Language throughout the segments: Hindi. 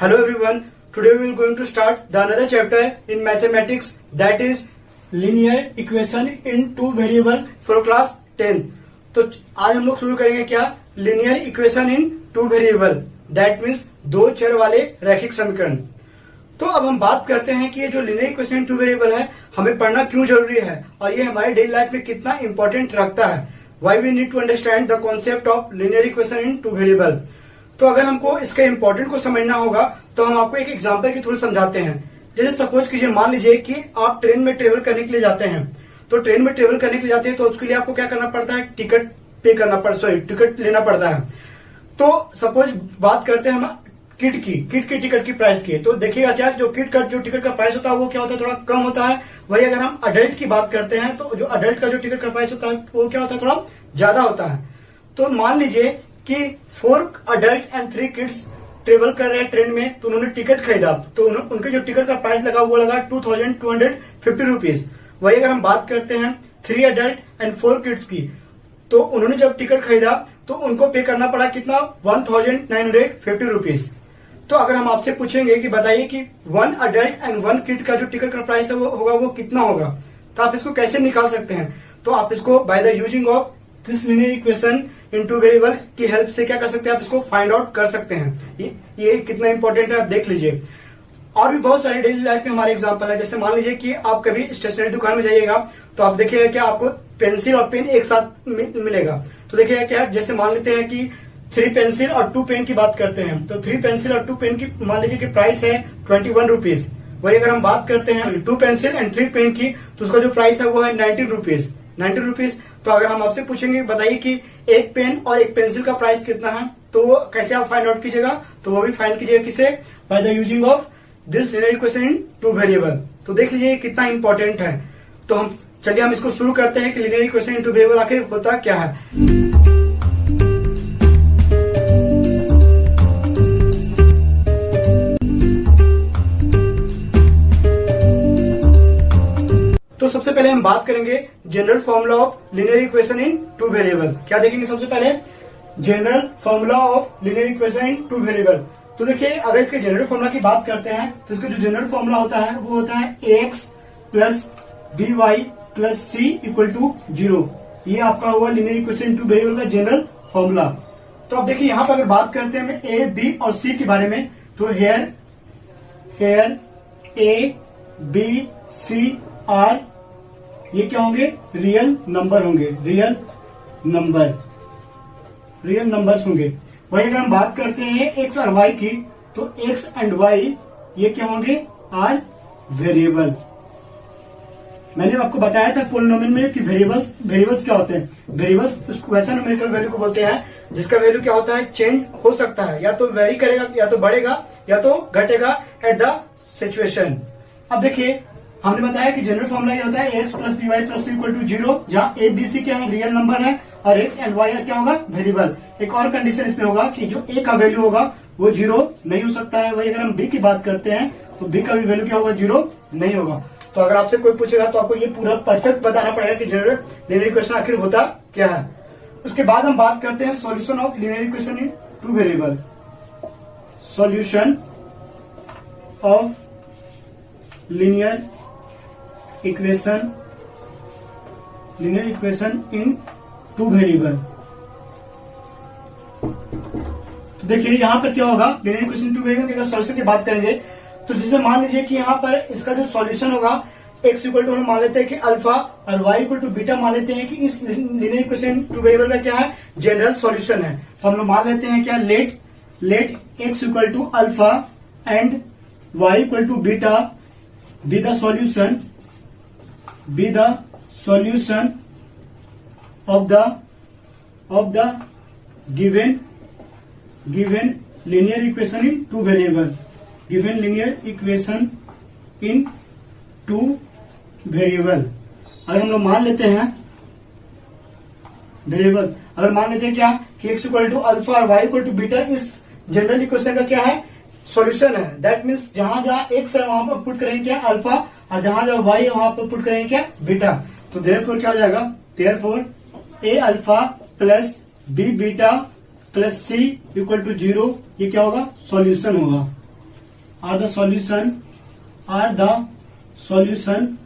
Hello everyone. Today we are going to start the another chapter in mathematics, that is linear equation in two variable for class 10. तो आज हम लोग शुरू करेंगे क्या, linear equation in two variable, that means दो चर वाले रैखिक समीकरण। तो अब हम बात करते हैं कि ये जो linear equation in two variable है हमें पढ़ना क्यों जरूरी है और ये हमारे डेली लाइफ में कितना इंपॉर्टेंट रखता है। Why we need to understand the concept of linear equation in two variable। तो अगर हमको इसके इम्पोर्टेंट को समझना होगा तो हम आपको एक एग्जांपल के थ्रू समझाते हैं। जैसे सपोज कीजिए, मान लीजिए कि आप ट्रेन में ट्रेवल करने के लिए जाते हैं। तो ट्रेन में ट्रेवल करने के लिए जाते हैं तो उसके लिए आपको क्या करना पड़ता है, टिकट लेना पड़ता है। तो सपोज बात करते हैं हम किट की टिकट की प्राइस की। तो देखिएगा क्या, जो टिकट का प्राइस होता है वो क्या होता है, थोड़ा कम होता है। वही अगर हम अडल्ट की बात करते हैं तो जो अडल्ट का जो टिकट का प्राइस होता है वो क्या होता है, थोड़ा ज्यादा होता है। तो मान लीजिए कि 4 अडल्ट एंड 3 किड्स ट्रेवल कर रहे हैं ट्रेन में, तो उन्होंने टिकट खरीदा। तो उनके जो टिकट का प्राइस लगा वो लगा 2250 रुपीज। वही अगर हम बात करते हैं 3 अडल्ट एंड 4 किड्स की, तो उन्होंने जब टिकट खरीदा तो उनको पे करना पड़ा कितना, 1950 रुपीज। तो अगर हम आपसे पूछेंगे कि बताइए कि 1 अडल्ट एंड 1 किड का जो टिकट का प्राइस है वो कितना होगा, तो आप इसको कैसे निकाल सकते हैं। तो आप इसको by the using of this linear equation in two variable की हेल्प से क्या कर सकते हैं, आप इसको फाइंड आउट कर सकते हैं। ये कितना इंपॉर्टेंट है आप देख लीजिए। और भी बहुत सारे डेली लाइफ में हमारे एग्जांपल है। जैसे मान लीजिए कि आप कभी स्टेशनरी दुकान में जाइएगा तो आप देखिएगा क्या, आपको पेंसिल और पेन एक साथ मिलेगा। तो देखिएगा क्या, जैसे मान लेते हैं कि 3 पेंसिल और 2 पेन की बात करते हैं, तो 3 पेंसिल और 2 पेन की मान लीजिए कि प्राइस है 21 रुपीज। वही अगर हम बात करते हैं 2 पेंसिल एंड 3 पेन की, तो उसका जो प्राइस है वो है 19 रुपीज। तो अगर हम आपसे पूछेंगे बताइए कि एक पेन और एक पेंसिल का प्राइस कितना है, तो वो कैसे आप फाइंड आउट कीजिएगा, तो वो भी फाइंड कीजिएगा किसे, by the using of this linear equation in two variable. तो देख लीजिए कितना इंपॉर्टेंट है। तो हम इसको शुरू करते हैं कि linear equation in two variable आखिर होता क्या है। तो सबसे पहले हम बात करेंगे general formula of linear equation in two variable. क्या देखेंगे सबसे पहले, general formula of linear equation in two variable. तो देखिए, अगर इसके जनरल फॉर्मूला की बात करते हैं तो इसका जो जनरल फॉर्मूला होता है वो होता है ax plus by plus c equal to 0। ये आपका हुआ linear equation in two variable का जनरल फॉर्मूला। तो अब देखिए यहाँ पर अगर बात करते हैं a, b और c के बारे में, तो here a, b, c are ये क्या होंगे, रियल नंबर होंगे, रियल नंबर्स होंगे। वही अगर हम बात करते हैं एक्स और वाई की, तो एक्स एंड वाई ये क्या होंगे, आर वेरिएबल। मैंने आपको बताया था पोलिनोमियल में कि वेरिएबल्स क्या होते हैं। वेरिएबल्स उसको वैसा न्यूमेरिकल वैल्यू को बोलते हैं जिसका वैल्यू क्या होता है, चेंज हो सकता है, या तो वेरी करेगा, या तो बढ़ेगा, या तो घटेगा एट द सिचुएशन। अब देखिए, हमने बताया कि जनरल फॉर्मूला ये होता है x plus B Y plus C equal to 0, जहाँ ए बी सी क्या है, रियल नंबर है, और एक्स एंड वाई क्या होगा, वेरिएबल। एक और कंडीशन इसमें होगा कि जो ए का वैल्यू होगा वो 0 नहीं हो सकता है। वही अगर हम बी की बात करते हैं तो बी का भी वैल्यू क्या होगा, 0 नहीं होगा। तो अगर आपसे कोई पूछेगा तो आपको ये पूरा परफेक्ट बताना पड़ेगा कि जनरल लीनियर इक्वेशन आखिर होता क्या है। उसके बाद हम बात करते हैं solution of linear equation in two variable. Solution of linear equation in two variable. तो देखिए यहाँ पर क्या होगा, linear equation in two variable की अगर सॉल्यूशन की बात करेंगे तो जैसे मान लीजिए कि यहाँ पर इसका जो सॉल्यूशन होगा, एक्स इक्वल टू हम मान लेते हैं कि अल्फा और वाई इक्वल टू बीटा मान लेते हैं कि इस linear equation in two variable का क्या है, जनरल सॉल्यूशन है। तो हम लोग मान लेते हैं क्या, let x equal to alpha and y equal to beta be the solution of the given linear equation in two variable, given linear equation in two variable। अगर हम लोग मान लेते हैं वेरिएबल, अगर मान लेते हैं क्या कि x इक्वल टू अल्फा और y इक्वल टू बीटा इस जनरल इक्वेशन का क्या है, सॉल्यूशन है। दैट मीन्स जहां x है वहां पर पुट करेंगे क्या, अल्फा, और जहां y है वहां पर पुट करेंगे क्या, बीटा। तो देयरफॉर क्या हो जाएगा, therefore a alpha plus b beta plus c equal to 0, ये क्या होगा, सॉल्यूशन होगा। Are the solution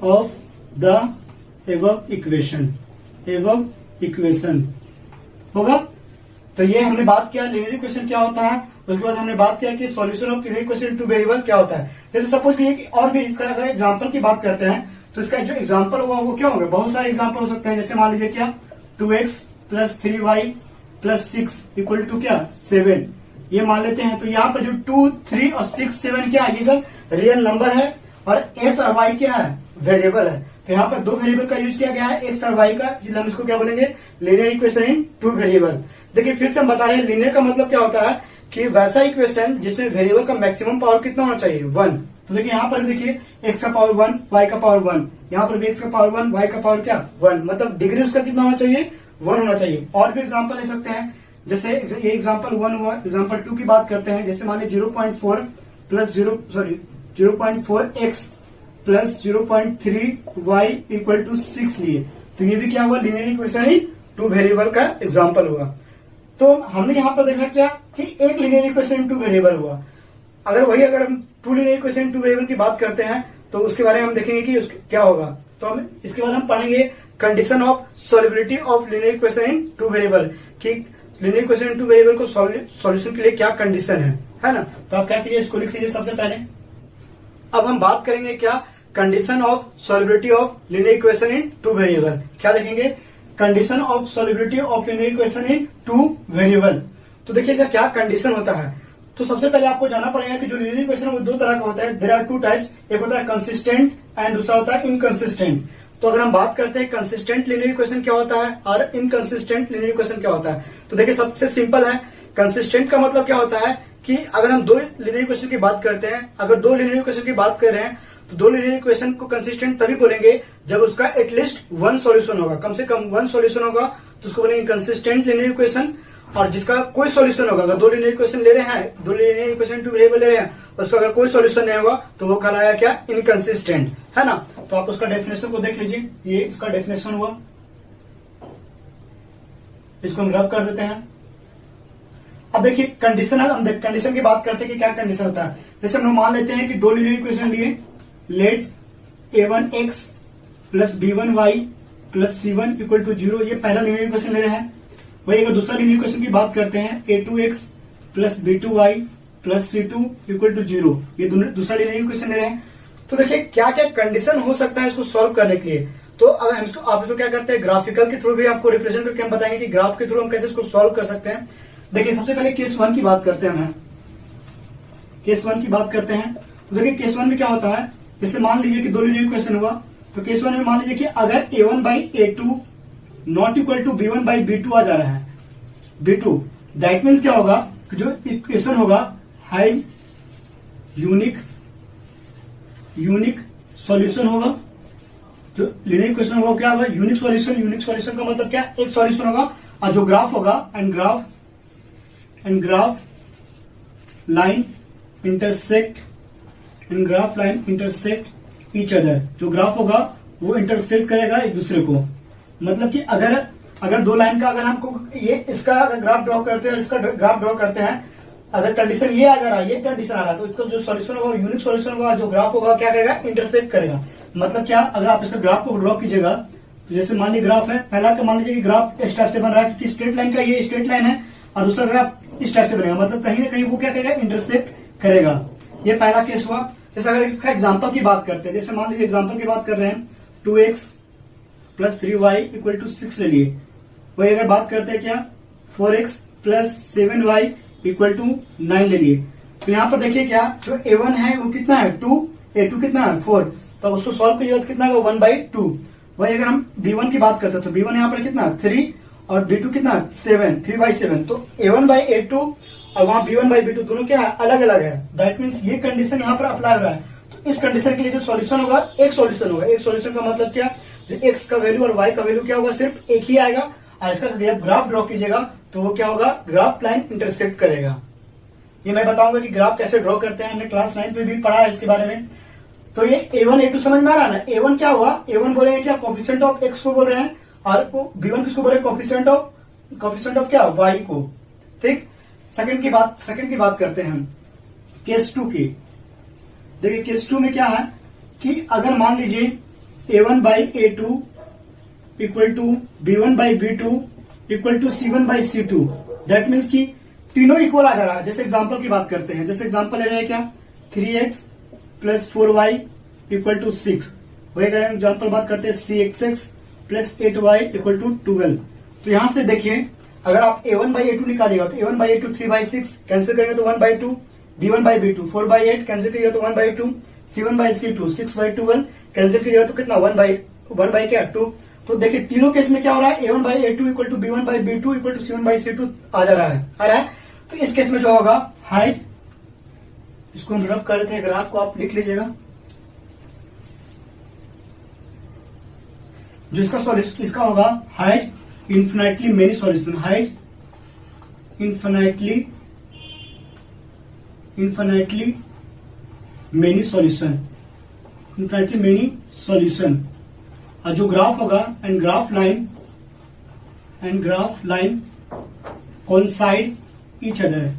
of the above equation होगा। तो ये हमने बात किया लीनियर इक्वेशन क्या होता है, उसके बाद हमने बात किया कि solution of linear equation two variable क्या होता है। जैसे सपोज करिए कि और भी इसका अगर एग्जांपल की बात करते हैं तो इसका जो एग्जांपल होगा वो क्या होगा, बहुत सारे एग्जांपल हो सकते हैं। जैसे मान लीजिए क्या 2x plus 3y plus 6 equal to क्या 7, ये मान लेते हैं। तो यहाँ पर जो 2, 3 और 6, 7 क्या है, ये सब रियल नंबर है और x और y क्या है, वेरिएबल है। तो यहाँ पर दो वेरिएबल का यूज किया गया है, x और y का, हम इसको क्या बोलेंगे, linear equation in two variable. देखिए फिर से हम बता रहे हैं लीनियर का मतलब क्या होता है कि वैसा इक्वेशन जिसमें वेरिएबल का मैक्सिमम पावर कितना होना चाहिए, 1। तो देखिए यहाँ पर देखिए x का पावर 1, y का पावर 1, यहाँ पर भी x का पावर 1, y का पावर क्या 1, मतलब डिग्री उसका कितना होना चाहिए, 1 होना चाहिए। और भी एग्जांपल ले सकते हैं, जैसे ये एग्जांपल 1 हुआ। एग्जांपल 2 की बात करते हैं, जैसे मान लीजिए 0.4 plus 0.4x plus 0.3y equal to 6 लिए, तो ये भी क्या हुआ, linear equation in two variable का एग्जांपल हुआ। तो हमने यहाँ पर देखा क्या कि एक linear equation in two variable हुआ। अगर हम two linear equation in two variable की बात करते हैं तो उसके बारे में हम देखेंगे कि क्या होगा। तो हम इसके बाद हम पढ़ेंगे condition of solubility of linear equation in two variable, कि linear equation in two variable को सॉल्यूशन के लिए क्या कंडीशन है ना। तो आप क्या कीजिए, इसको लिख लीजिए सबसे पहले। अब हम बात करेंगे क्या, condition of solubility of linear equation in two variable. क्या देखेंगे, condition of solubility of linear equation in two variable. तो देखिएगा क्या कंडीशन होता है। तो सबसे पहले आपको जानना पड़ेगा कि जो लीनियर इक्वेशन है वो दो तरह का होता है, देयर आर टू टाइप्स, एक होता है कंसिस्टेंट एंड दूसरा होता है इनकंसिस्टेंट। तो अगर हम बात करते हैं कंसिस्टेंट लीनियर इक्वेशन क्या होता है और इनकंसिस्टेंट लीनियर इक्वेशन क्या होता है, तो देखिए सबसे सिंपल है। कंसिस्टेंट का मतलब क्या होता है कि अगर हम दो लीनियर इक्वेशन की बात करते हैं, अगर दो लीनियर इक्वेशन की बात कर रहे हैं तो दो लीनियर इक्वेशन को कंसिस्टेंट तभी बोलेंगे जब उसका एटलीस्ट वन सॉल्यूशन होगा, कम से कम वन सॉल्यूशन होगा, तो उसको बोलेंगे कंसिस्टेंट लीनियर इक्वेशन। और जिसका कोई सॉल्यूशन होगा, अगर दो लीनियर इक्वेशन ले रहे हैं, दो लीनियर इक्वेशन टू वेरिएबल ले रहे हैं, उसका अगर कोई सॉल्यूशन नहीं होगा तो वो कहलाया क्या, इनकंसिस्टेंट, है ना। तो आप उसका डेफिनेशन को देख लीजिए, ये इसका डेफिनेशन हुआ, इसको हम रब कर देते हैं। अब देखिए कंडीशन है, हम कंडीशन की बात करते हैं कि क्या कंडीशन होता है। जैसे हम लोग मान लेते हैं कि दो लीनियर इक्वेशन लिए, let a1x plus b1y plus c1 equal to 0, ये पहला लीनियर इक्वेशन ले रहे हैं। वही अगर दूसरा लीनियर इक्वेशन की बात करते हैं, a2x plus b2y plus c2 equal to 0, ये दूसरा लीनियर इक्वेशन ले रहे हैं। तो देखिए क्या क्या कंडीशन हो सकता है इसको सॉल्व करने के लिए। तो अब हम आप इसको क्या करते हैं, ग्राफिकल के थ्रू भी आपको रिप्रेजेंट करके हम बताएंगे कि ग्राफ के थ्रू हम कैसे इसको सॉल्व कर सकते हैं। देखिए सबसे पहले केस 1 की बात करते हैं, हम केस 1 की बात करते हैं। तो देखिए केस 1 में क्या होता है, जैसे मान लीजिए कि दो लीनियर इक्वेशन हुआ, तो केस 1 में मान लीजिए कि अगर a1 by a2 not equal to b1 by b2 आ जा रहा है, b2, दैट मीन्स क्या होगा कि जो इक्वेशन होगा हाई यूनिक सॉल्यूशन होगा। जो लीनियर इक्वेशन होगा क्या होगा, यूनिक सॉल्यूशन। यूनिक सॉल्यूशन का मतलब क्या, एक सॉल्यूशन होगा और जो ग्राफ होगा and graph line intersect each other. जो ग्राफ होगा वो इंटरसेक्ट करेगा एक दूसरे को। मतलब कि अगर दो लाइन का अगर हमको ये इसका अगर ग्राफ ड्रॉ करते हैं और इसका ग्राफ ड्रॉ करते हैं, अगर कंडीशन ये आ जा रहा है, ये कंडीशन आ रहा है, तो इसका जो सॉल्यूशन होगा यूनिक सॉल्यूशन होगा, जो ग्राफ होगा क्या करेगा, इंटरसेक्ट करेगा। मतलब क्या, अगर आप इसका ग्राफ को ड्रॉ कीजिएगा, तो जैसे मान लीजिए ग्राफ है, पहला का मान लीजिए कि ग्राफ इस टाइप से बन रहा है क्योंकि स्ट्रेट लाइन का ये स्ट्रेट लाइन है, और दूसरा ग्राफ इस टाइप से बनेगा, मतलब कहीं ना कहीं वो क्या करेगा, इंटरसेक्ट करेगा। ये पहला केस हुआ। जैसे अगर इसका एग्जाम्पल की बात करते हैं, जैसे मान लीजिए एग्जाम्पल की बात कर रहे हैं, 2x plus 3y equal to 6 ले लिए। वही अगर बात करते हैं क्या, 4x plus 7y equal to 9 ले लिए। तो यहाँ पर देखिए क्या, जो a1 है वो कितना है 2, a2 कितना है 4, तो उसको सॉल्व कीजिएगा तो कितना होगा 1/2। वही अगर हम b1 की बात करते हैं तो b1 यहाँ पर कितना 3 और b2 कितना 7, 3/7। तो a1/a2 और वहां b1/b2 दोनों क्या है, अलग अलग है। दैट मीन्स ये कंडीशन यहाँ पर अप्लाई हो रहा है। तो इस कंडीशन के लिए जो सॉल्यूशन होगा, एक सॉल्यूशन होगा। एक सॉल्यूशन का मतलब क्या, जो x का वैल्यू और y का वैल्यू क्या होगा, सिर्फ एक ही आएगा। और इसका ग्राफ ड्रॉ कीजिएगा तो वो क्या होगा, ग्राफ लाइन इंटरसेक्ट करेगा। ये मैं बताऊंगा कि ग्राफ कैसे ड्रॉ करते हैं, हमने क्लास 9 में भी पढ़ा है इसके बारे में। तो ये a1 a2 समझ में आ रहा है ना। a1 क्या हुआ, a1 बोल रहे हैं क्या, कोफिशिएंट ऑफ x को बोल रहे हैं, और b1 किसको बोल रहे हैं, कोफिशिएंट ऑफ क्या, y को। ठीक। सेकंड की बात करते हैं हम। केस 2 की। देखिए केस 2 में क्या है कि अगर मान लीजिए A1 by A2 equal to B1 by B2 equal to C1 by C2, that means कि तीनों इक्वल आ जा रहा है। जैसे एग्जांपल की बात करते हैं, जैसे एग्जांपल ले रहे हैं क्या, 3x plus 4y equal to 6। वही अगर एग्जांपल बात करते हैं 6x plus 8y equal to 12। तो यहां से देखिए अगर आप A1 बाई A2 निकालिएगा तो A1 by A2 3 by 6 cancel करेंगे तो 1 by 2, B1 by B2 4 by 8 cancel करिएगा तो 1 by 2, C1 by C2 6 by 12 cancel करिएगा तो कितना 1 बाई क्या 2। तो देखिए तीनों केस में क्या हो रहा है, A1 by A2 equal to B1 by B2 equal to C1 by C2 आ रहा है। तो इस केस में जो होगा हाइट, इसको हम रब कर लेते हैं, ग्राफ को आप लिख लीजिएगा। जो इसका सॉल्यूशन इसका होगा height infinitely many solution, height infinitely many solution, infinitely many solution. और जो ग्राफ होगा and graph line coincide each other.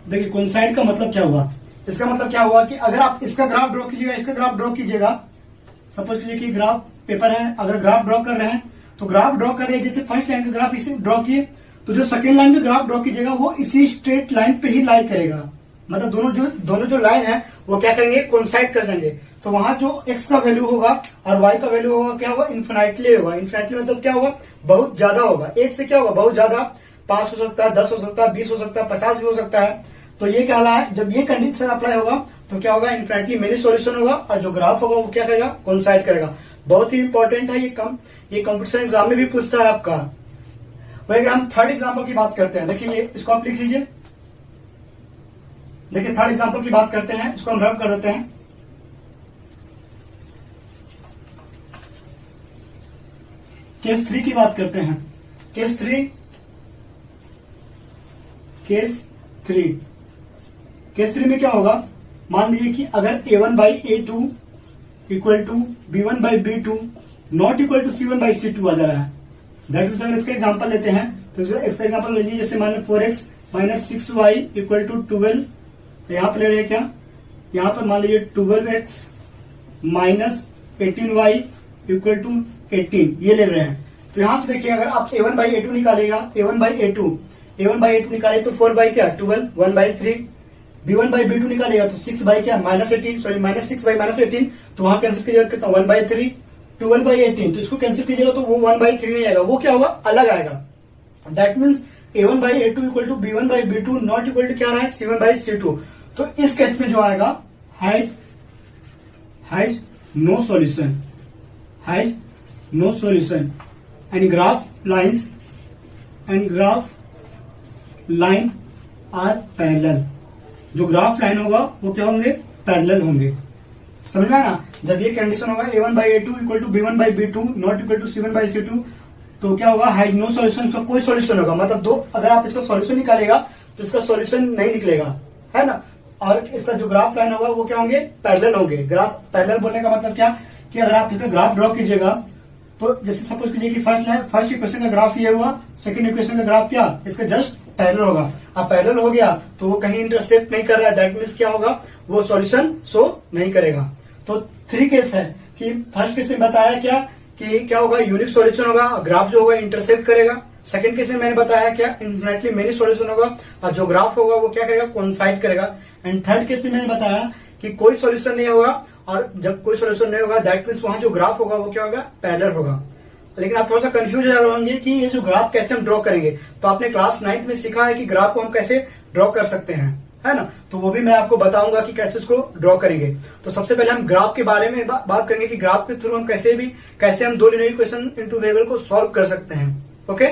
देखिए कोइंसाइड का मतलब क्या हुआ, इसका मतलब क्या हुआ कि अगर आप इसका ग्राफ ड्रॉ कीजिएगा, इसका ग्राफ ड्रॉ कीजिएगा, सपोज कीजिए कि ग्राफ पेपर है, अगर ग्राफ ड्रॉ कर रहे हैं तो ग्राफ ड्रॉ कर रहे हैं, जैसे फर्स्ट लाइन का ग्राफ इसे ड्रॉ किए तो जो सेकंड लाइन का ग्राफ ड्रॉ कीजिएगा वो इसी स्ट्रेट लाइन पे ही लाई करेगा। मतलब दोनों जो लाइन है वो क्या करेंगे, कोइंसाइड कर जाएंगे। तो वहां जो x का वैल्यू होगा और y का वैल्यू होगा क्या होगा, इन्फिनाइटली होगा। इन्फिनाइटली मतलब क्या होगा, बहुत ज्यादा होगा। एक से क्या होगा, बहुत ज्यादा, 5 हो सकता है, 10 हो सकता है, 20 हो सकता है, 50 भी हो सकता है। तो ये क्या है, जब ये कंडीशन अप्लाई होगा तो क्या होगा, इन्फिनिटली मेनी सॉल्यूशन होगा और जो ग्राफ होगा वो क्या करेगा, कोइंसाइड करेगा। बहुत ही इंपॉर्टेंट है ये कंपटीशन एग्जाम में भी पूछता है आपका। वही अगर हम थर्ड एग्जाम्पल की बात करते हैं, देखिए ये इसको आप लिख लीजिए। देखिए थर्ड एग्जाम्पल की बात करते हैं, इसको हम रब कर देते हैं। केस 3 की बात करते हैं। केस 3 में क्या होगा, मान लीजिए कि अगर A1 by A2 equal to B1 by B2 not equal to C1 by C2 आ जा रहा है। दैट मीन्स अगर इसका एग्जांपल लेते हैं तो इसका एग्जांपल ले लीजिए, जैसे मान लो 4x minus 6y equal to 12। यहां पर ले रहे हैं क्या, यहां पर मान लीजिए 12x minus 18y equal to 18, ये ले रहे हैं। तो यहां से देखिए अगर आप A1 बाई A2 निकालेगा, A1 बाई A2 निकाले तो 4 बाई क्या 12, 1 बाई 3। B1 बाई B2 निकालेगा तो 6 बाई क्या minus 18, sorry minus 6 by minus 18। तो वहां कैंसिल कीजिएगा कितना 1 बाई 3, 12 बाई 18। तो इसको कैंसिल कीजिएगा तो वो 1 बाई 3 नहीं आएगा, वो क्या होगा, अलग आएगा। That means A1 by A2 equal to B1 by B2 not equal to क्या रहा है, C1 बाई C2। तो इस केस में जो आएगा has no solution and graph line are parallel. जो ग्राफ लाइन होगा वो क्या होंगे, पैरेलल होंगे। समझ में आया ना, जब ये कंडीशन होगा A1 by A2 equal to B1 by B2 not equal to C1 by C2, तो क्या होगा, हैज नो सॉल्यूशन, का कोई सॉल्यूशन होगा। मतलब दो, अगर आप इसका सॉल्यूशन निकालेगा तो इसका सॉल्यूशन नहीं निकलेगा, है ना। और इसका जो ग्राफ लाइन होगा वो क्या होंगे, पैरेलल होंगे। ग्राफ पैरेलल बोलने का मतलब क्या, कि अगर आप इसका ग्राफ ड्रॉ कीजिएगा तो जैसे सपोज कीजिए कि फर्स्ट इक्वेशन का ग्राफ ये हुआ, सेकंड इक्वेशन का ग्राफ क्या, इसका जस्ट पैरेलल होगा। अब पैरेलल हो गया तो वो कहीं इंटरसेक्ट नहीं कर रहा है, दैट मीन्स क्या होगा, वो सॉल्यूशन शो नहीं करेगा। तो 3 केस है कि फर्स्ट केस में बताया क्या कि क्या होगा, यूनिक सॉल्यूशन होगा, ग्राफ जो होगा इंटरसेक्ट करेगा। सेकंड केस में मैंने बताया क्या, इन्फिनिटली मेनी सॉल्यूशन होगा और जो ग्राफ होगा वो क्या करेगा, कोइंसाइड करेगा। एंड थर्ड केस में मैंने बताया कि कोई सॉल्यूशन नहीं होगा, और जब कोई सॉल्यूशन नहीं होगा दैट मीन्स वहां जो ग्राफ होगा वो क्या होगा, पैरेलल होगा। लेकिन आप थोड़ा सा कंफ्यूज हो जाएंगे कि ये जो ग्राफ कैसे हम ड्रॉ करेंगे। तो आपने क्लास 9th में सीखा है कि ग्राफ को हम कैसे ड्रॉ कर सकते हैं, है ना। तो वो भी मैं आपको बताऊंगा कि कैसे उसको ड्रॉ करेंगे। तो सबसे पहले हम ग्राफ के बारे में बात करेंगे कि ग्राफ के थ्रू हम कैसे हम 2 लीनियर इक्वेशन इनटू वेरिएबल को सॉल्व कर सकते हैं। ओके,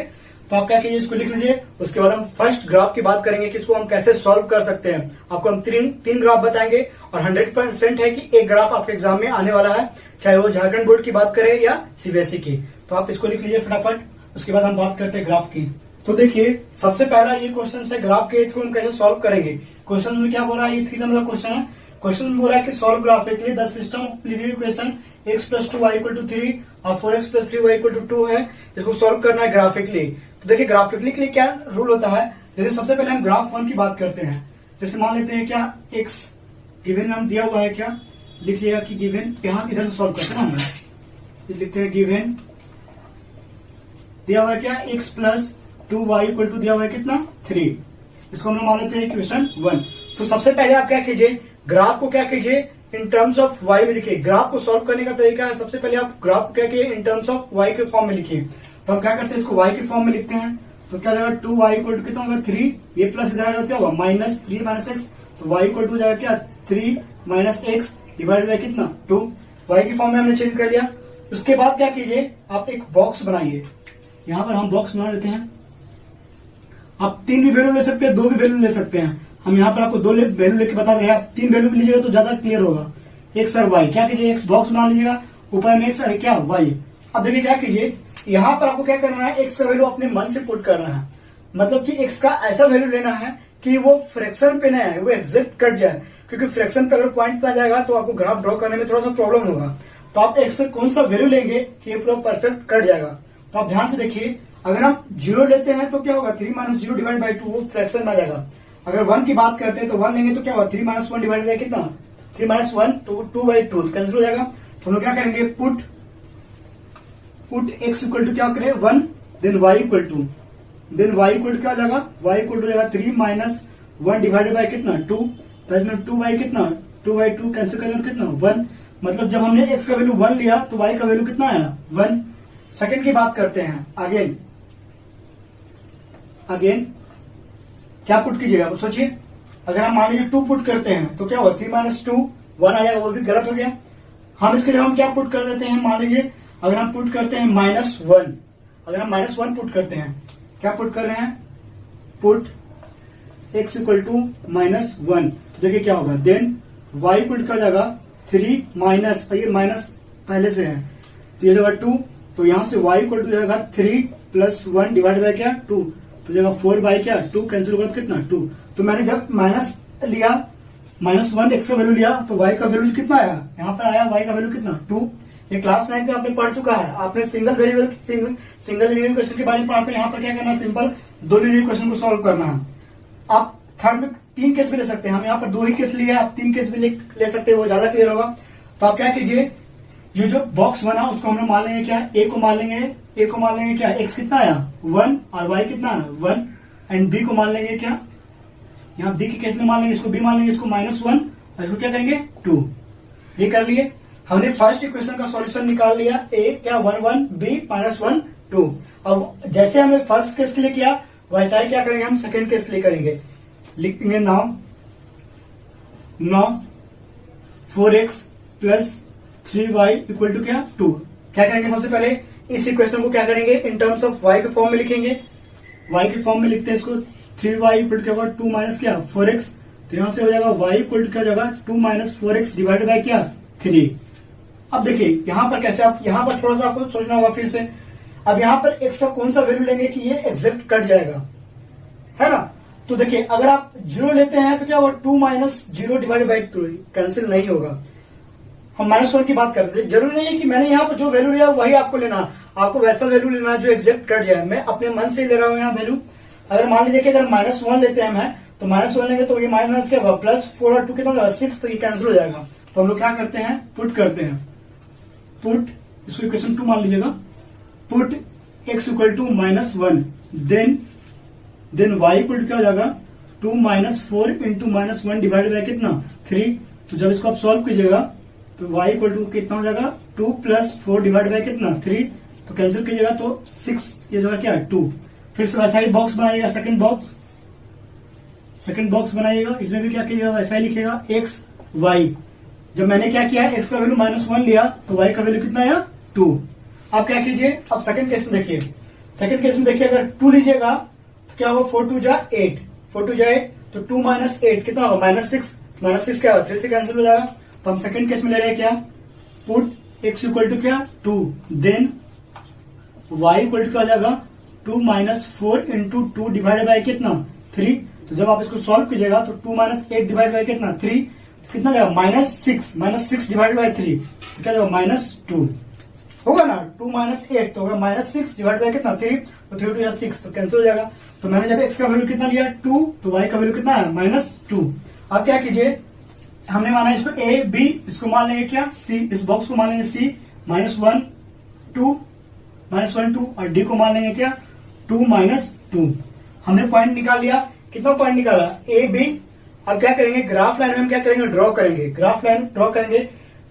तो आप क्या कीजिए, इसको लिख लीजिए। उसके बाद हम फर्स्ट ग्राफ की बात करेंगे कि इसको हम कैसे सॉल्व कर सकते हैं। आपको हम तीन ग्राफ बताएंगे और 100% है कि एक ग्राफ आपके एग्जाम में आने वाला है, चाहे वो झारखंड बोर्ड की बात करें या सीबीएसई की। तो आप इसको लिख लीजिए फटाफट। उसके बाद हम बात करते हैं ग्राफ की। तो देखिए सबसे पहला ये क्वेश्चन है, ग्राफ के थ्रू हम कैसे सॉल्व करेंगे। क्वेश्चन में क्या बोल रहा है, ये 3 नंबर क्वेश्चन है। क्वेश्चन में बोल रहा है कि solve graphically the system of linear equation x plus 2y equal to 3 और 4x plus 3y equal to 2 है। इसको सॉल्व करना है ग्राफिकली। तो देखिए ग्राफिकली के लिए क्या रूल होता है, जैसे सबसे पहले हम ग्राफ 1 की बात करते हैं। जैसे मान लेते हैं क्या x गिवन हम दिया हुआ है, क्या लिख लिया कि गिवन, यहाँ इधर से सॉल्व करते हैं ना, हम लिखते हैं गिवन दिया हुआ है क्या x plus 2y equal to दिया हुआ है कितना 3। इसको हम लोग मान लेते हैं इक्वेशन 1। तो सबसे पहले आप क्या कीजिए, ग्राफ को क्या कीजिए इन टर्म्स ऑफ y में लिखिए। ग्राफ को सॉल्व करने का तरीका है, सबसे पहले आप ग्राफ को क्या कीजिए इन टर्म्स ऑफ y के फॉर्म में लिखिए। तो हम क्या करते हैं, इसको y के फॉर्म में लिखते हैं। तो क्या जाएगा 2y इक्वल टू कितना होगा 3, ये प्लस इधर आएगा क्या होगा माइनस 3 माइनस एक्स, तो y इक्वल टू जाएगा क्या 3 माइनस एक्स डिवाइड बाय कितना 2। y की फॉर्म में हमने चेंज कर लिया। उसके बाद क्या कीजिए, आप एक बॉक्स बनाइए। यहाँ पर हम बॉक्स बना लेते हैं। आप 3 भी वैल्यू ले सकते हैं, 2 भी वैल्यू ले सकते हैं। हम यहाँ पर आपको 2 वैल्यू लेके बता रहे हैं, आप 3 वैल्यू लीजिएगा तो ज्यादा क्लियर होगा। एक्स और वाई क्या कीजिए, एक्स बॉक्स बना लीजिएगा, ऊपर में एक्स और क्या वाई। अब देखिए क्या कीजिए, यहाँ पर आपको क्या करना है, एक्स का वैल्यू अपने मन से पुट करना है। मतलब कि एक्स का ऐसा वैल्यू लेना है कि वो फ्रैक्शन पे ना है, वो एग्जैक्ट कट जाए, क्योंकि फ्रैक्शन पे अगर पॉइंट पे आ जाएगा तो आपको ग्राफ ड्रॉ करने में थोड़ा सा प्रॉब्लम होगा। तो आप एक्स का कौन सा वैल्यू लेंगे कि ये पूरा परफेक्ट कट जाएगा। तो आप ध्यान से देखिए, अगर हम 0 लेते हैं तो क्या होगा 3 माइनस 0 डिवाइड बाई 2, वो फ्रैक्शन में आ जाएगा। अगर 1 की बात करते हैं तो 1 लेंगे तो क्या होगा 3 माइनस 1 डिवाइड बाई कितना 3 माइनस 1, तो 2/2 कैंसिल हो जाएगा। तो हम लोग क्या करेंगे, पुट x इक्वल टू क्या करें 1, देन y इक्वल टू क्या हो जाएगा, y इक्वल टू जाएगा 3 माइनस 1 डिवाइडेड बाय कितना 2, तो 2y कितना 2/2 कैंसिल करेंगे कितना 1। मतलब जब हमने x का वैल्यू 1 लिया तो y का वैल्यू कितना आया 1। सेकंड की बात करते हैं, अगेन क्या पुट कीजिएगा सोचिए। अगर हम मान लीजिए 2 पुट करते हैं तो क्या होगा 3 माइनस 2 1 आ जाएगा, वो भी गलत हो गया। हम इसके लिए हम क्या पुट कर देते हैं, मान लीजिए अगर हम पुट करते हैं -1, अगर हम -1 पुट करते हैं, क्या पुट कर रहे हैं, पुट x इक्वल टू -1, तो देखिए क्या होगा, देन y पुट कर जाएगा 3 माइनस, ये माइनस पहले से है तो ये जाएगा 2, तो यहां से y इक्वल टू जाएगा 3 प्लस 1 डिवाइड बाय क्या 2, तो जाएगा 4 बाय क्या 2 कैंसिल होगा कितना 2। तो मैंने जब माइनस लिया -1 x का वैल्यू लिया तो y का वैल्यू कितना आया, यहाँ पर आया y का वैल्यू कितना 2। ये क्लास 9 में आपने पढ़ चुका है, आपने single variable single linear equation के बारे में पढ़ा था। यहाँ पर क्या करना है, सिंपल 2 लीनियर इक्वेशन को सॉल्व करना है। आप थर्ड में 3 केस भी ले सकते हैं, हम यहाँ पर 2 ही केस लिए, आप 3 केस भी ले सकते हैं, वो ज्यादा क्लियर होगा। तो आप क्या कीजिए, ये जो बॉक्स बना उसको हम लोग मान लेंगे क्या, ए को मान लेंगे क्या x कितना आया 1 और y कितना आया 1, एंड b को मान लेंगे क्या, यहाँ b के केस में मान लेंगे, इसको b मान लेंगे, इसको -1 और इसको क्या करेंगे 2। ये कर लिए, हमने फर्स्ट इक्वेशन का सॉल्यूशन निकाल लिया, a क्या 1 1 b -1 2। अब जैसे हमने फर्स्ट केस के लिए किया वैसा ही क्या करेंगे हम सेकंड केस के लिए करेंगे। लिखेंगे now 4x plus 3y equal to क्या 2। क्या करेंगे, सबसे पहले इस इक्वेशन को क्या करेंगे इन टर्म्स ऑफ y के फॉर्म में लिखेंगे। y के फॉर्म में लिखते हैं इसको, 3y इक्वल टू क्या होगा 2 माइनस क्या 4x, तो यहां से हो जाएगा y इक्वल टू क्या हो जाएगा 2 माइनस 4x डिवाइडेड बाय क्या 3। अब देखिए यहाँ पर कैसे, आप यहाँ पर थोड़ा सा आपको सोचना होगा फिर से। अब यहाँ पर x का कौन सा वैल्यू लेंगे कि ये एग्जैक्ट कट जाएगा, है ना। तो देखिए अगर आप 0 लेते हैं तो क्या होगा 2 माइनस 0 डिवाइडेड बाई 2 कैंसिल नहीं होगा। हम -1 की बात करते हैं, जरूरी नहीं है कि मैंने यहाँ पर जो वैल्यू लिया वही आपको लेना, आपको वैसा वैल्यू लेना जो एग्जैक्ट कट जाए। मैं अपने मन से ले रहा हूँ यहाँ वैल्यू। अगर मान लीजिए कि अगर -1 लेते हैं मैं, तो -1 लेंगे तो ये माइनस क्या होगा +4 और 2 कितना होगा 6, तो ये कैंसिल हो जाएगा। तो हम लोग क्या करते हैं, पुट करते हैं, पुट इसको इक्वेशन 2 मान लीजिएगा, put x equal to -1, then y equal to क्या हो जाएगा 2 माइनस 4 इंटू -1 डिवाइडेड बाय कितना 3। तो जब इसको आप सॉल्व कीजिएगा तो y इक्वल टू कितना हो जाएगा 2 प्लस 4 डिवाइड बाय कितना 3, तो कैंसिल कीजिएगा तो 6, ये जो है क्या 2। फिर से वैसा ही बॉक्स बनाइएगा, सेकंड बॉक्स बनाइएगा, इसमें भी क्या कीजिएगा वैसा ही लिखिएगा x y। जब मैंने क्या किया x का वैल्यू -1 लिया तो y का वैल्यू कितना आया 2। आप क्या कीजिए, अब सेकंड केस में देखिए, अगर 2 लीजिएगा तो क्या होगा 4 2 जा 8, 4 2 जा 8, तो 2 माइनस 8 कितना होगा -6 क्या होगा 3 से कैंसिल हो जाएगा। तो हम सेकंड केस में ले रहे हैं क्या, पुट x इक्वल टू क्या 2, देन y इक्वल टू क्या हो जाएगा 2 माइनस 4 इंटू 2 डिवाइडेड बाय कितना 3। तो जब आप इसको सॉल्व कीजिएगा तो 2 माइनस 8 डिवाइड बाय कितना 3, कितना जाएगा -6 डिवाइडेड बाय 3, तो क्या जाएगा -2। होगा ना, 2 माइनस 8 तो होगा -6 डिवाइड बाय कितना 3, तो 3 2 6 तो कैंसिल हो जाएगा। तो मैंने जब x का वैल्यू कितना लिया 2, तो y का वैल्यू कितना है -2। अब क्या कीजिए, हमने माना इसको a b, इसको मान लेंगे क्या c, इस बॉक्स को मान लेंगे c -1 2 -1 2 और d को मान लेंगे क्या 2 -2। हमने पॉइंट निकाल लिया, कितना पॉइंट निकाला a b। अब क्या करेंगे, ग्राफ लाइन में हम क्या करेंगे, ड्रॉ करेंगे, ग्राफ लाइन ड्रॉ करेंगे।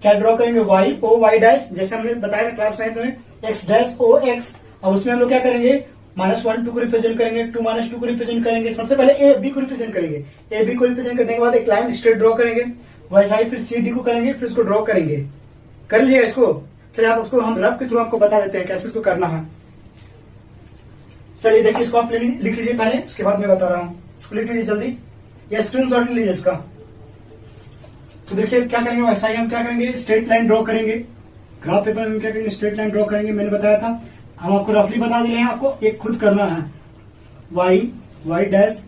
क्या ड्रॉ करेंगे, y o y डैश, जैसे हमने बताया था क्लास 9 में, x डैश o x। अब उसमें हम लोग क्या करेंगे, -1 2 को रिप्रेजेंट करेंगे, 2 -2 को रिप्रेजेंट करेंगे। सबसे पहले a b को रिप्रेजेंट करेंगे, a b को रिप्रेजेंट करने के बाद एक लाइन स्ट्रेट ड्रॉ करेंगे, वैसा ही फिर c d को करेंगे, फिर इसको ड्रॉ करेंगे। कर लीजिएगा इसको। चलिए आप उसको हम रफ के थ्रू आपको बता देते हैं कैसे इसको करना है। चलिए देखिए, इसको आप लिख लीजिए पहले, उसके बाद मैं बता रहा हूँ। इसको लिख लीजिए जल्दी, या स्क्रीनशॉट ले लीजिए इसका। तो देखिए क्या करेंगे, वैसा ही हम क्या करेंगे, स्ट्रेट लाइन ड्रॉ करेंगे। ग्राफ पेपर में क्या करेंगे, स्ट्रेट लाइन ड्रॉ करेंगे। मैंने बताया था, हम आपको रफली बता दे रहे हैं, आपको एक खुद करना है। y डैश,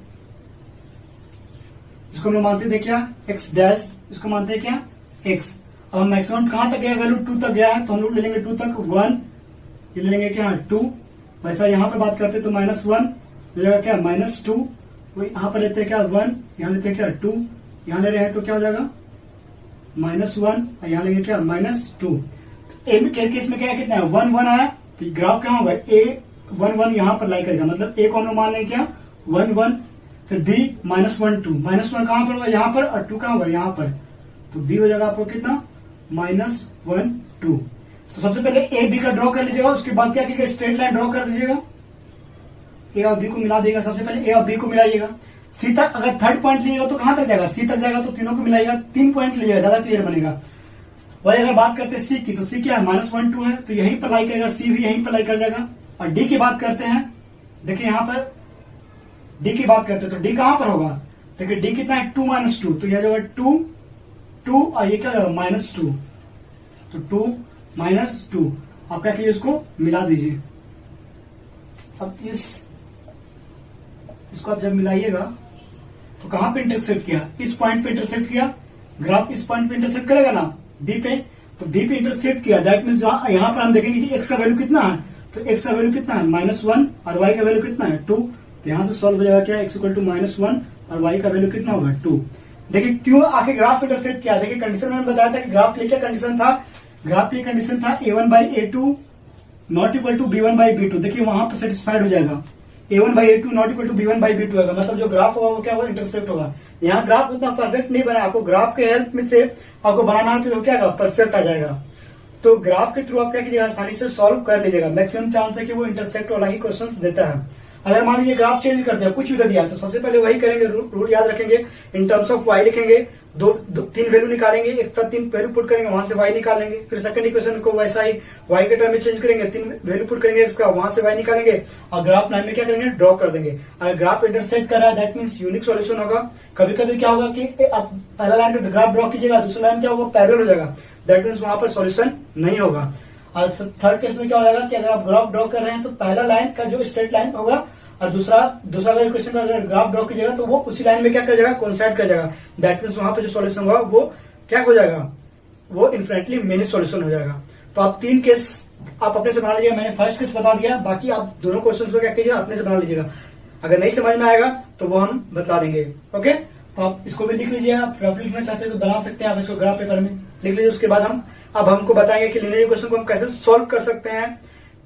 इसको हम लोग मानते थे क्या x डैश, इसको मानते हैं क्या x। अब मैक्सिमम कहां तक गया, वैल्यू 2 तक गया है, तो हम लोग ले लेंगे 2 तक 1, ये ले लेंगे क्या 2। वैसा यहाँ पर बात करते तो -1 हो जाएगा क्या -2, वही यहाँ पर लेते हैं क्या 1, यहाँ लेते हैं क्या 2, यहाँ ले रहे हैं तो क्या हो जाएगा -1, यहाँ लेंगे क्या -2। ए केस में क्या है, कितना है 1 1 आया, तो ग्राफ कहाँ होगा a 1 1 यहाँ पर लाई करेगा, मतलब a को हम लोग मान लेंगे क्या 1 1, फिर b -1 2, -1 कहाँ पर होगा यहाँ पर, और 2 कहाँ होगा यहाँ पर, तो b हो जाएगा आपको कितना -1 2। तो सबसे पहले a b का ड्रॉ कर लीजिएगा, उसके बाद क्या कीजिएगा, स्ट्रेट लाइन ड्रॉ कर दीजिएगा, a और b को मिला देगा। सबसे पहले a और b को मिलाइएगा, c तक अगर थर्ड पॉइंट लीजिएगा तो कहां तक जाएगा, c तक जाएगा, तो तीनों को मिलाइएगा, 3 पॉइंट लीजिएगा, ज्यादा क्लियर बनेगा। वही अगर बात करते हैं c की, तो c क्या है -1 2 है, तो यहीं पर लाई करेगा, c भी यहीं पर लाई कर जाएगा। और d की बात करते हैं, देखिए यहाँ पर d की बात करते हैं, तो d कहां पर होगा, देखिए d कितना है 2 -2, तो यह जाएगा 2 2 और ये क्या जाएगा -2, तो 2 -2। आप क्या कीजिए, इसको मिला दीजिए। अब इसको आप जब मिलाइएगा तो कहां पे इंटरसेक्ट किया, इस पॉइंट पे इंटरसेक्ट किया, ग्राफ इस पॉइंट पे इंटरसेक्ट करेगा ना बी पे, तो बी पे इंटरसेक्ट किया, दैट मीन्स यहाँ पर हम देखेंगे कि एक्स का वैल्यू कितना है, तो एक्स का वैल्यू कितना है -1 और वाई का वैल्यू कितना है 2, तो यहां से सॉल्व हो जाएगा क्या x = -1 और y का वैल्यू कितना होगा 2। देखिए क्यों आखिर ग्राफ इंटरसेक्ट किया, देखिए कंडीशन मैंने बताया था कि ग्राफ के लिए क्या कंडीशन था, ग्राफ के लिए कंडीशन था a1/a2 not equal to b1/b2। देखिए वहां पर सेटिस्फाइड हो जाएगा, a1/a2 not equal to b1/b2 होगा, मतलब जो ग्राफ होगा वो क्या होगा, इंटरसेक्ट होगा। यहाँ ग्राफ उतना परफेक्ट नहीं बना, आपको ग्राफ के हेल्प में से आपको बनाना है तो क्या होगा, परफेक्ट आ जाएगा। तो ग्राफ के थ्रू आप क्या कीजिएगा, आसानी से सॉल्व कर लीजिएगा, मैक्सिमम चांस है कि वो इंटरसेक्ट वाला ही क्वेश्चन देता है। अगर मान लीजिए ग्राफ चेंज कर दिया, कुछ भी दिया, तो सबसे पहले वही करेंगे, रूल याद रखेंगे, इन टर्म्स ऑफ y लिखेंगे, 3 वैल्यू निकालेंगे, एक साथ 3 वैल्यू पुट करेंगे, वहां से y निकालेंगे, फिर सेकंड इक्वेशन को वैसा ही y के टर्म में चेंज करेंगे, 3 वैल्यू पुट करेंगे x का, वहां से y निकालेंगे और ग्राफ लाइन में क्या करेंगे, ड्रॉ कर देंगे। अगर ग्राफ इंटरसेक्ट कर रहा है दैट मीन्स यूनिक सॉल्यूशन होगा। कभी कभी क्या होगा कि आप पहला लाइन पे ग्राफ ड्रॉ कीजिएगा, दूसरा लाइन क्या होगा, पैरेलल हो जाएगा, दैट मीन्स वहां पर सॉल्यूशन नहीं होगा। और थर्ड केस में क्या हो जाएगा कि अगर आप ग्राफ ड्रॉ कर रहे हैं तो पहला लाइन का जो स्ट्रेट लाइन होगा और दूसरा क्वेश्चन का अगर ग्राफ ड्रॉ कीजिएगा तो वो उसी लाइन में क्या कर जाएगा, कोइंसाइड कर जाएगा, दैट मीन्स वहां पे जो सॉल्यूशन होगा वो क्या हो जाएगा, वो इन्फिनिटली मिनी सॉल्यूशन हो जाएगा। तो आप 3 केस आप अपने से बना लीजिएगा, मैंने फर्स्ट केस बता दिया, बाकी आप दोनों क्वेश्चन को क्या कीजिएगा, अपने से बना लीजिएगा। अगर नहीं समझ में आएगा तो वो हम बता देंगे। ओके, तो आप इसको भी लिख लीजिए, आप रफ लिखना चाहते हैं तो बना सकते हैं आप इसको ग्राफ पेपर में लिख लीजिए। उसके बाद अब हमको बताएंगे कि लीनियर इक्वेशन को हम कैसे सॉल्व कर सकते हैं।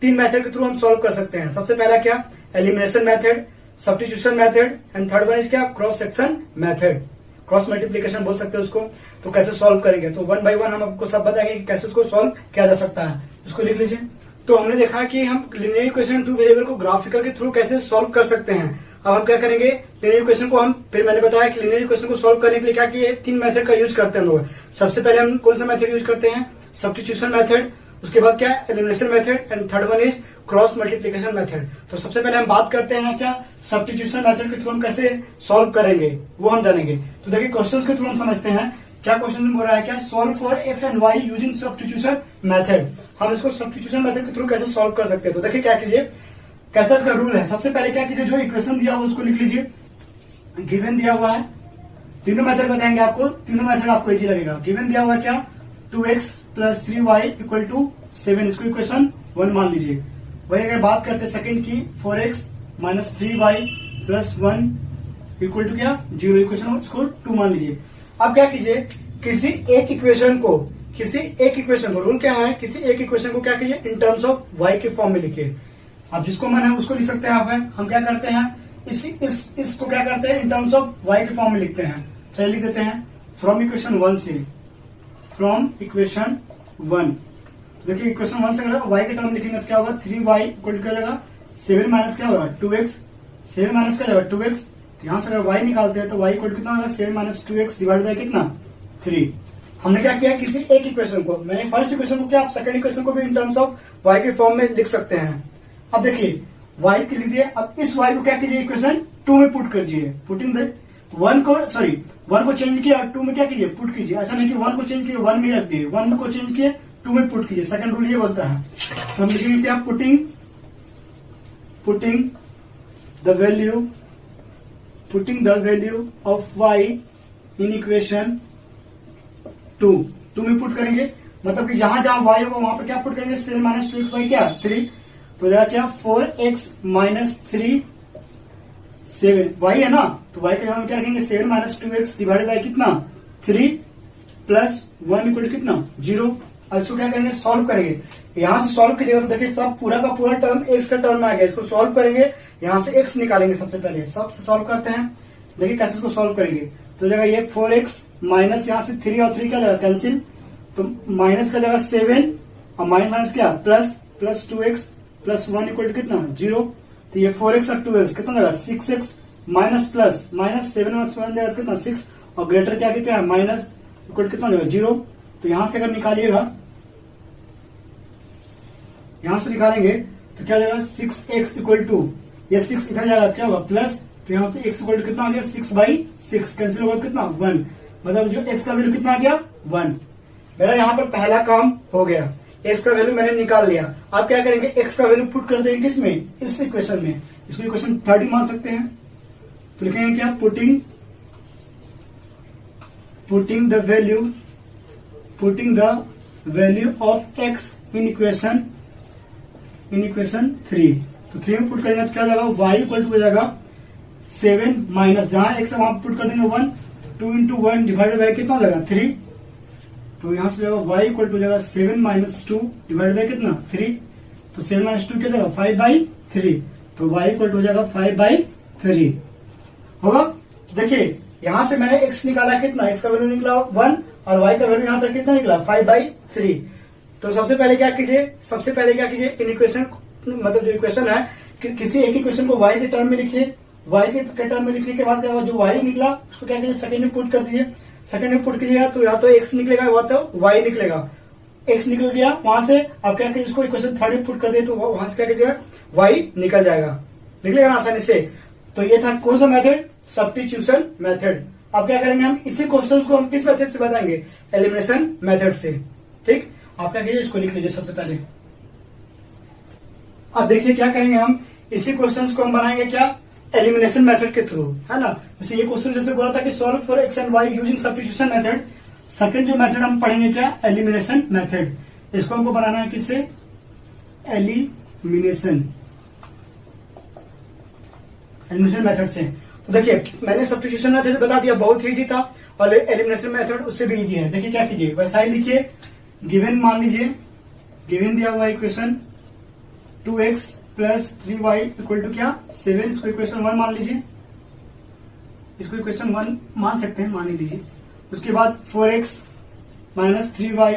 3 मेथड के थ्रू हम सॉल्व कर सकते हैं। सबसे पहला क्या, elimination method, substitution method and third one is क्या, cross section method, cross multiplication बोल सकते हैं उसको। तो कैसे सॉल्व करेंगे, तो 1 बाय 1 हम आपको सब बताएंगे कि कैसे उसको सॉल्व किया जा सकता है। इसको लिख लीजिए। तो हमने देखा कि हम लीनियर इक्वेशन 2 वेरिएबल को ग्राफिकल के थ्रू कैसे सॉल्व कर सकते हैं। अब हम क्या करेंगे, लीनियर इक्वेशन को हम, फिर मैंने बताया कि लीनियर इक्वेशन को सॉल्व करने के लिए क्या किए, 3 मेथड का यूज करते हैं हम लोग। सबसे पहले हम कौन सा मेथड यूज करते हैं, सब्स्टिट्यूशन मेथड, उसके बाद क्या, elimination method and third one is cross multiplication method. तो सबसे पहले हम बात करते हैं क्या, सब्स्टिट्यूशन मेथड के थ्रू हम कैसे सॉल्व करेंगे वो हम जानेंगे। तो देखिए क्वेश्चंस के थ्रू हम समझते हैं क्या क्वेश्चन हो रहा है, क्या, solve for x and y using substitution method. हम इसको सब्स्टिट्यूशन मेथड के थ्रू कैसे सॉल्व कर सकते हैं। तो देखिए क्या कीजिए, कैसा इसका रूल है। सबसे पहले क्या कीजिए, जो इक्वेशन दिया हुआ उसको लिख लीजिए, गिवन दिया हुआ है, तीनों मेथड बताएंगे आपको, तीनों मेथड आपको इजी लगेगा। गिवन दिया हुआ क्या, 2x + 3y = 7, इसको इक्वेशन 1 मान लीजिए। वही अगर बात करते हैं सेकंड की, 4x minus 3y plus 1 equal to क्या 0, इक्वेशन इसको 2 मान लीजिए। अब क्या कीजिए, किसी एक इक्वेशन को रूल क्या है, किसी एक इक्वेशन को क्या कीजिए इन टर्म्स ऑफ y के फॉर्म में लिखिए। अब जिसको मन है उसको लिख सकते हैं आप। हम क्या करते हैं, इसको क्या करते हैं इन टर्म्स ऑफ y के फॉर्म में लिखते हैं। चलिए लिख देते हैं फ्रॉम इक्वेशन 1 से, फ्रॉम इक्वेशन 1। देखिए इक्वेशन 1 से अगर y के टर्म लिखेंगे तो क्या होगा, 3y इक्वल क्या जाएगा 7 माइनस क्या होगा 2x, 7 माइनस क्या जाएगा 2x। तो यहां से अगर y निकालते हैं तो y इक्वल कितना होगा 7 माइनस 2x डिवाइड बाई कितना 3। हमने क्या किया, किसी एक इक्वेशन को, मैंने फर्स्ट इक्वेशन को क्या, आप सेकंड इक्वेशन को भी इन टर्म्स ऑफ y के फॉर्म में लिख सकते हैं। अब देखिए y के लिख दिए, अब इस y को क्या कीजिए इक्वेशन 2 में पुट कीजिए। पुटिंग द 1 को चेंज किया और 2 में क्या कीजिए पुट कीजिए। ऐसा नहीं कि 1 को चेंज किए 1 में रख दिए, 1 को चेंज किए 2 में पुट कीजिए। सेकंड रूल ये बोलता है। तो हम लिखेंगे क्या, putting the value of y in equation 2 में पुट करेंगे, मतलब कि जहां जहां y होगा वहां पर क्या पुट करेंगे, 7 माइनस 2x क्या 3, तो जाएगा क्या 4x माइनस 3 7, y है ना, तो y का हम क्या रखेंगे 7 माइनस 2x डिवाइडेड बाई कितना 3 प्लस 1 इक्वल कितना 0। अब इसको क्या करेंगे, सॉल्व करेंगे। यहां से सॉल्व कीजिएगा तो देखिए सब पूरा का पूरा टर्म x का टर्म में आ गया। इसको सॉल्व करेंगे, यहां से x निकालेंगे सबसे पहले। सबसे सॉल्व करते हैं, देखिए कैसे इसको सॉल्व करेंगे। तो जगह ये 4x माइनस यहाँ से 3 और 3 क्या जाएगा कैंसिल, तो माइनस का जगह 7 और माइनस क्या प्लस 2x प्लस 1 इक्वल कितना 0। तो ये 4x और 2x कितना जाएगा 6x माइनस 7 जाएगा कितना 6 और ग्रेटर क्या है माइनस इक्वल कितना जाएगा 0। तो यहां से अगर निकालिएगा, यहां से निकालेंगे तो क्या जाएगा 6x इक्वल टू ये 6 इधर जाएगा क्या होगा प्लस, तो यहां से x इक्वल कितना आ गया 6/6 कैंसिल होगा कितना 1, मतलब जो x का वैल्यू कितना आ गया 1। मेरा यहाँ पर पहला काम हो गया, x का वैल्यू मैंने निकाल लिया। आप क्या करेंगे, x का वैल्यू पुट कर देंगे किसमें, इस इक्वेशन में। इसको इक्वेशन 30 मान सकते हैं। तो लिखेंगे क्या, putting the value of x in equation 3। तो 3 में पुट करेंगे तो क्या जाएगा, y इक्वल टू हो जाएगा 7 माइनस जहां x है वहां पुट कर देंगे 1, 2 इंटू 1 डिवाइडेड बाई कितना हो जाएगा 3। तो यहां से जाएगा y इक्वल टू जाएगा 7 माइनस 2 डिवाइड बाई कितना 3। तो 7 माइनस 2 क्या जाएगा 5/3। तो y इक्वल टू हो जाएगा 5/3 होगा। देखिए यहां से मैंने x निकाला कितना, x का वैल्यू निकला 1 और y का वैल्यू यहां पर कितना निकला 5/3। तो सबसे पहले क्या कीजिए इन इक्वेशन, मतलब जो इक्वेशन है किसी एक इक्वेशन को y के टर्म में लिखिए। y के टर्म में लिखने के बाद जो y निकला उसको क्या कीजिए सेकंड में पुट कर दीजिए। सेकंड में पुट कीजिएगा तो या तो x निकलेगा या तो y निकलेगा। x निकल गया वहां से, आप क्या कीजिए इसको इक्वेशन 3 में पुट कर दिए तो वहां से क्या कीजिएगा y निकलेगा ना आसानी से। तो ये था कौन सा मेथड, सब्स्टिट्यूशन मेथड। अब क्या करेंगे, हम इसी क्वेश्चन को हम किस मेथड से बताएंगे, एलिमिनेशन मेथड से। ठीक, आप क्या कीजिए इसको लिख लीजिए सबसे पहले। अब देखिए क्या करेंगे, हम इसी क्वेश्चन को हम बनाएंगे क्या, एलिमिनेशन मेथड के थ्रू, है ना। जैसे ये क्वेश्चन जैसे बोला था कि solve for x and y using substitution method. Second जो मेथड हम पढ़ेंगे क्या, एलिमिनेशन मेथड। इसको हमको बनाना है किससे, एलिमिनेशन मेथड से। तो देखिए मैंने सब्स्टिट्यूशन मेथड बता दिया, बहुत इजी था, और एलिमिनेशन मेथड उससे भी इजी है। देखिए क्या कीजिए, वैसा ही लिखिए। गिवन मान लीजिए, गिवन दिया हुआ equation 2x plus 3y equal to क्या 7, इसको इक्वेशन 1 मान लीजिए, इसको इक्वेशन 1 मान सकते हैं, मान ही लीजिए। उसके बाद 4x minus 3y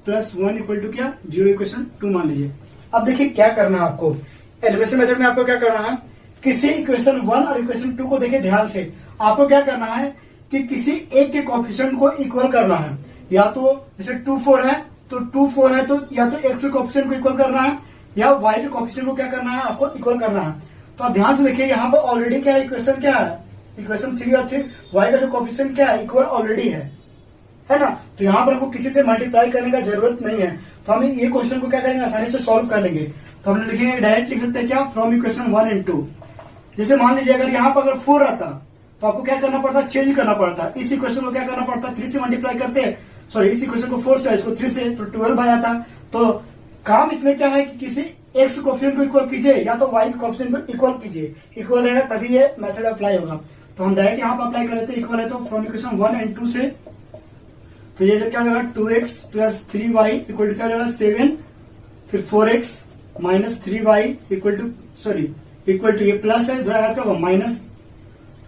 plus 1 equal to क्या 0, इक्वेशन 2 मान लीजिए। अब देखिए क्या करना है आपको, एलिमिनेशन मेथड में आपको क्या करना है, किसी इक्वेशन 1 और इक्वेशन 2 को देखिए ध्यान से। आपको क्या करना है कि किसी एक के कोएफिशिएंट को इक्वल करना है। या तो जैसे 2 4 है तो 2 4 है तो या तो x के कोएफिशिएंट को इक्वल करना है या y के कोएफिशिएंट को क्या करना है, आपको इक्वल करना है। तो आप ध्यान से देखिए, यहाँ पर ऑलरेडी क्या है, इक्वेशन क्या है, इक्वेशन 3 और 3 y का जो कोएफिशिएंट क्या है, इक्वल ऑलरेडी है ना। तो यहाँ पर हमको किसी से मल्टीप्लाई करने का जरूरत नहीं है। तो हम ये क्वेश्चन को क्या करेंगे, आसानी से सॉल्व कर लेंगे। तो हम लिखेंगे, डायरेक्ट लिख सकते हैं क्या, फ्रॉम इक्वेशन 1 एंड 2। जैसे मान लीजिए अगर यहाँ पर अगर 4 रहता तो आपको क्या करना पड़ता, चेंज करना पड़ता। इस इक्वेशन को क्या करना पड़ता, 3 से मल्टीप्लाई करते, सॉरी इस इक्वेशन को 4 से, इसको 3 से, तो 12 आ जाता। तो काम इसमें क्या है कि किसी एक्स कोफिशिएंट को इक्वल कीजिए या तो वाई कोफिशिएंट को इक्वल कीजिए, इक्वल रहेगा तभी ये मेथड अप्लाई होगा। तो हम डायरेक्ट यहाँ पर अप्लाई कर लेते हैं, इक्वल है तो फ्रॉम इक्वेशन 1 एंड 2 से, तो ये जो क्या हो जाएगा 2x plus 3y equal to क्या हो जाएगा 7, फिर 4x minus 3y equal to ये प्लस है, इधर क्या होगा माइनस।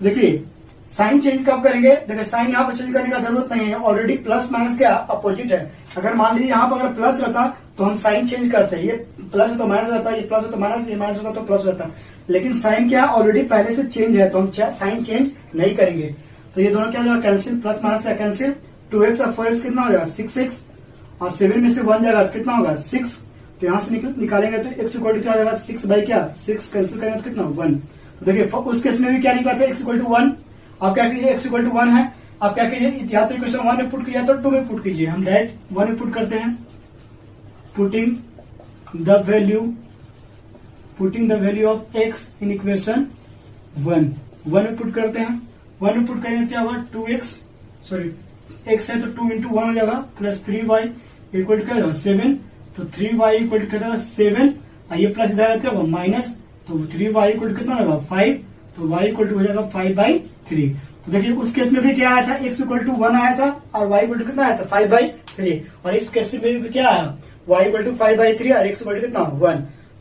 देखिए साइन चेंज कब करेंगे, देखिए साइन यहाँ पर चेंज करने का जरूरत नहीं है, ऑलरेडी प्लस माइनस क्या अपोजिट है। अगर मान लीजिए यहाँ पर अगर प्लस रहता तो हम साइन चेंज करते हैं, ये प्लस है तो माइनस रहता, ये प्लस है तो माइनस, ये माइनस होता तो प्लस रहता, लेकिन साइन क्या ऑलरेडी पहले से चेंज है तो हम साइन चेंज नहीं करेंगे। तो ये दोनों क्या होगा कैंसिल, प्लस माइनस का कैंसिल, 2x और 4x कितना हो जाएगा 6x, और 7 में से 1 जाएगा तो कितना होगा 6, तो यहाँ से निकालेंगे तो x इक्वल टू क्या हो जाएगा 6 बाई क्या 6, कैंसिल करेंगे तो कितना 1। तो देखिए उस केस में भी क्या निकला था x इक्वल टू 1, आप क्या कीजिए x इक्वल टू 1 है, आप क्या कीजिए या तो इक्वेशन 1 में पुट कीजिए तो 2 में पुट कीजिए। हम डायरेक्ट 1 में पुट करते हैं, putting the value of x in equation 1 में पुट करते हैं, 1 में पुट करेंगे क्या होगा 2x, x है तो 2 इंटू 1 हो जाएगा प्लस 3y इक्वल टू क्या होगा 7, तो 3y इक्वल टू क्या होगा 7, और ये प्लस इधर क्या होगा माइनस, तो 3y इक्वल टू कितना होगा 5, तो y इक्वल टू हो जाएगा 5/3। तो देखिए उस केस में भी क्या आया था x इक्वल टू 1 आया था और y इक्वल टू कितना आया था 5/3, और इस केस में भी क्या आया y इक्वल टू 5/3 और x इक्वल टू कितना 1।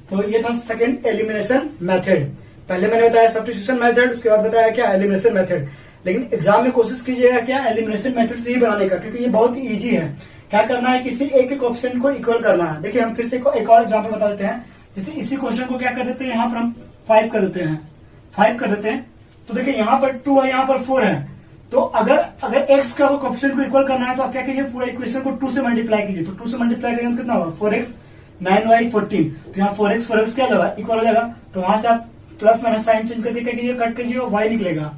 तो ये था सेकंड एलिमिनेशन मेथड। पहले मैंने बताया सब्स्टिट्यूशन मेथड, उसके बाद बताया क्या एलिमिनेशन मेथड। लेकिन एग्जाम में कोशिश कीजिएगा क्या एलिमिनेशन मेथड से ही बनाने का, क्योंकि ये बहुत इजी है। क्या करना है, किसी एक एक ऑप्शन को इक्वल करना है। देखिए हम फिर से एक और एग्जाम्पल बता देते हैं, जैसे इसी क्वेश्चन को क्या कर देते हैं, यहाँ पर हम 5 कर देते हैं, तो देखिए यहाँ पर 2 है, यहाँ पर 4 है, तो अगर x का कोएफिशिएंट को इक्वल करना है तो आप क्या कीजिए पूरा इक्वेशन को 2 से मल्टीप्लाई कीजिए, तो 2 से मल्टीप्लाई करेंगे तो कितना होगा 4x 9y 14, तो यहाँ 4x क्या होगा इक्वल हो जाएगा, तो वहां से आप प्लस माइनस साइन चेंज करके क्या कीजिए कट कीजिए और y निकलेगा।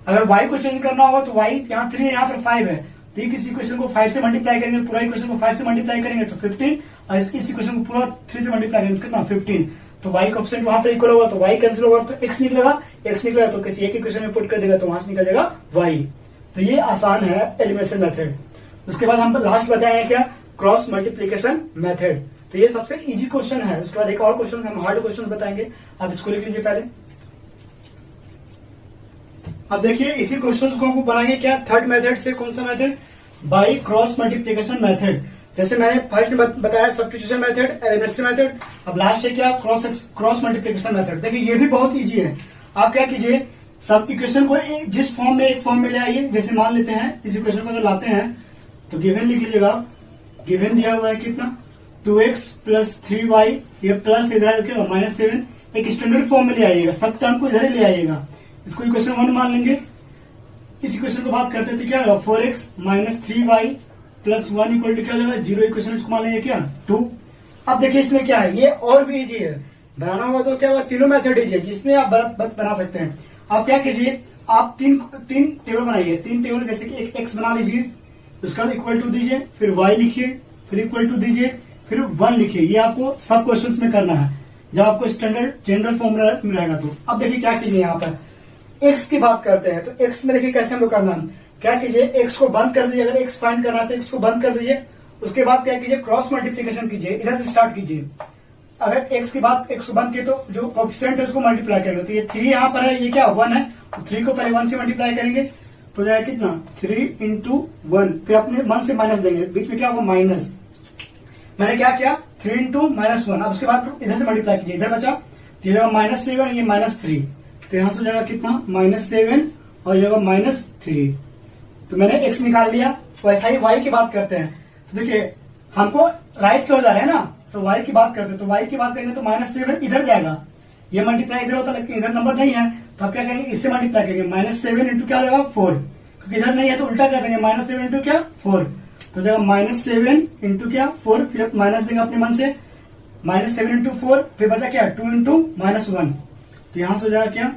अगर y को चेंज करना होगा तो y यहाँ 3 है, यहाँ पर 5 है, तो इस इक्वेशन को 5 से मल्टीप्लाई करेंगे, पूरा इक्वेशन को 5 से मल्टीप्लाई करेंगे तो 15, और इस इक्वेशन को पूरा 3 से मल्टीप्लाई करेंगे तो कितना 15, तो y कोएफिशिएंट वहां पर इक्वल होगा तो y कैंसिल होगा तो x निकलेगा तो किसी एक इक्वेशन में पुट कर देगा तो वहां से निकल जाएगा y। तो ये आसान है एलिमिनेशन मेथड। उसके बाद हम लास्ट बताएंगे क्या क्रॉस मल्टीप्लीकेशन मेथड, तो ये सबसे इजी क्वेश्चन है। उसके बाद एक और क्वेश्चन हम हार्ड क्वेश्चन बताएंगे, आप इसको लिख लीजिए पहले। अब देखिए इसी क्वेश्चन को हम बनाएंगे क्या थर्ड मेथड से, कौन सा method by cross multiplication method. जैसे मैंने फर्स्ट बताया सब्स्टिट्यूशन मेथड, एलिमिनेशन मेथड, अब लास्ट है क्या क्रॉस मल्टीप्लीकेशन मेथड। देखिए ये भी बहुत इजी है। आप क्या कीजिए सब इक्वेशन को जिस फॉर्म में एक फॉर्म में ले आइए, जैसे मान लेते हैं इस इक्वेशन को अगर लाते हैं तो गिवन लिख लीजिएगा, गिवन दिया हुआ है कितना 2x प्लस 3y, ये प्लस इधर क्या -7, एक स्टैंडर्ड फॉर्म में ले आइएगा, सब टर्म को इधर ही ले आइएगा, इसको इक्वेशन 1 मान लेंगे। इस इक्वेशन को बात करते थे क्या होगा 4x minus 3y plus 1 equal to क्या हो जाएगा 0, इक्वेशन इसको मान लेंगे क्या 2। अब देखिए इसमें क्या है, ये और भी इजी है बनाना हुआ, तो क्या होगा तीनों मेथड इजी है जिसमें आप बना सकते हैं। आप क्या कीजिए आप तीन टेबल बनाइए, 3 टेबल, जैसे कि एक x बना लीजिए, उसका इक्वल टू दीजिए, फिर y लिखिए, फिर इक्वल टू दीजिए, फिर 1 लिखिए। ये आपको सब क्वेश्चंस में करना है जब आपको स्टैंडर्ड जनरल फॉर्मूला मिलेगा तो। अब देखिए क्या कीजिए यहाँ पर x की बात करते हैं, तो x में देखिए कैसे हम लोग करना है, क्या कीजिए x को बंद कर दीजिए, अगर x फाइंड करना है तो x को बंद कर दीजिए। उसके बाद क्या कीजिए क्रॉस मल्टीप्लीकेशन कीजिए, इधर से स्टार्ट कीजिए। अगर x की बात x को बंद किए तो जो कोएफिशिएंट है उसको मल्टीप्लाई करेंगे, तो ये 3 यहाँ पर है, ये क्या 1 है, तो 3 को पहले 1 से मल्टीप्लाई करेंगे तो जाएगा कितना 3 इंटू 1, फिर अपने मन से माइनस देंगे, बीच में क्या होगा माइनस। मैंने क्या किया 3 इंटू -1, अब उसके बाद इधर से मल्टीप्लाई कीजिए, इधर बचा तो ये -7, ये -3, तो यहां से हो जाएगा कितना -7 और ये होगा -3। तो मैंने x निकाल लिया। वैसा ही y की बात करते हैं, तो देखिए हमको राइट की ओर जा रहे हैं ना, तो y की बात करते हैं, तो y की बात करेंगे तो -7 इधर जाएगा, ये मल्टीप्लाई इधर होता लेकिन इधर नंबर नहीं है, तो आप क्या करेंगे इससे मल्टीप्लाई करेंगे, -7 इंटू क्या हो जाएगा 4, क्योंकि इधर नहीं है तो उल्टा कर देंगे -7 इंटू क्या 4, तो जाएगा -7 इंटू क्या 4, फिर माइनस देंगे अपने मन से, -7 इंटू 4, फिर बचा क्या 2 इंटू -1, तो यहां से हो जाएगा क्या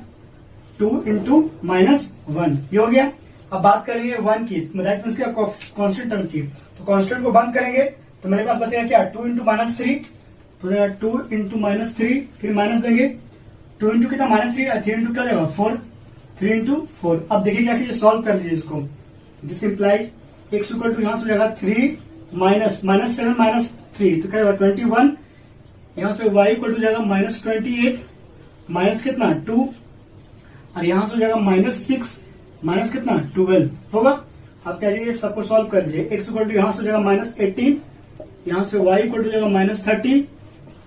2 इंटू -1, ये हो गया। अब बात करेंगे 1 की, दैट मींस क्या कांस्टेंट टर्म की, तो कांस्टेंट को बंद करेंगे तो मेरे पास बचेगा क्या 2 इंटू -3, तो जाएगा 2 इंटू -3, फिर माइनस देंगे 2 इंटू कितना -3, 3 इंटू क्या जाएगा 4, 3 इंटू 4। अब देखिए क्या कीजिए सॉल्व कर लीजिए इसको, this imply x equal to यहां से हो जाएगा 3 -7 3, तो क्या होगा 21, यहां से y इक्वल टू जाएगा -28, माइनस कितना 2, और यहां से हो जाएगा -6, माइनस कितना 12 होगा। आप क्या लीजिए, सबको सॉल्व कर लीजिए। x इक्वल टू यहां से हो जाएगा -18, यहां से y इक्वल टू जाएगा -30,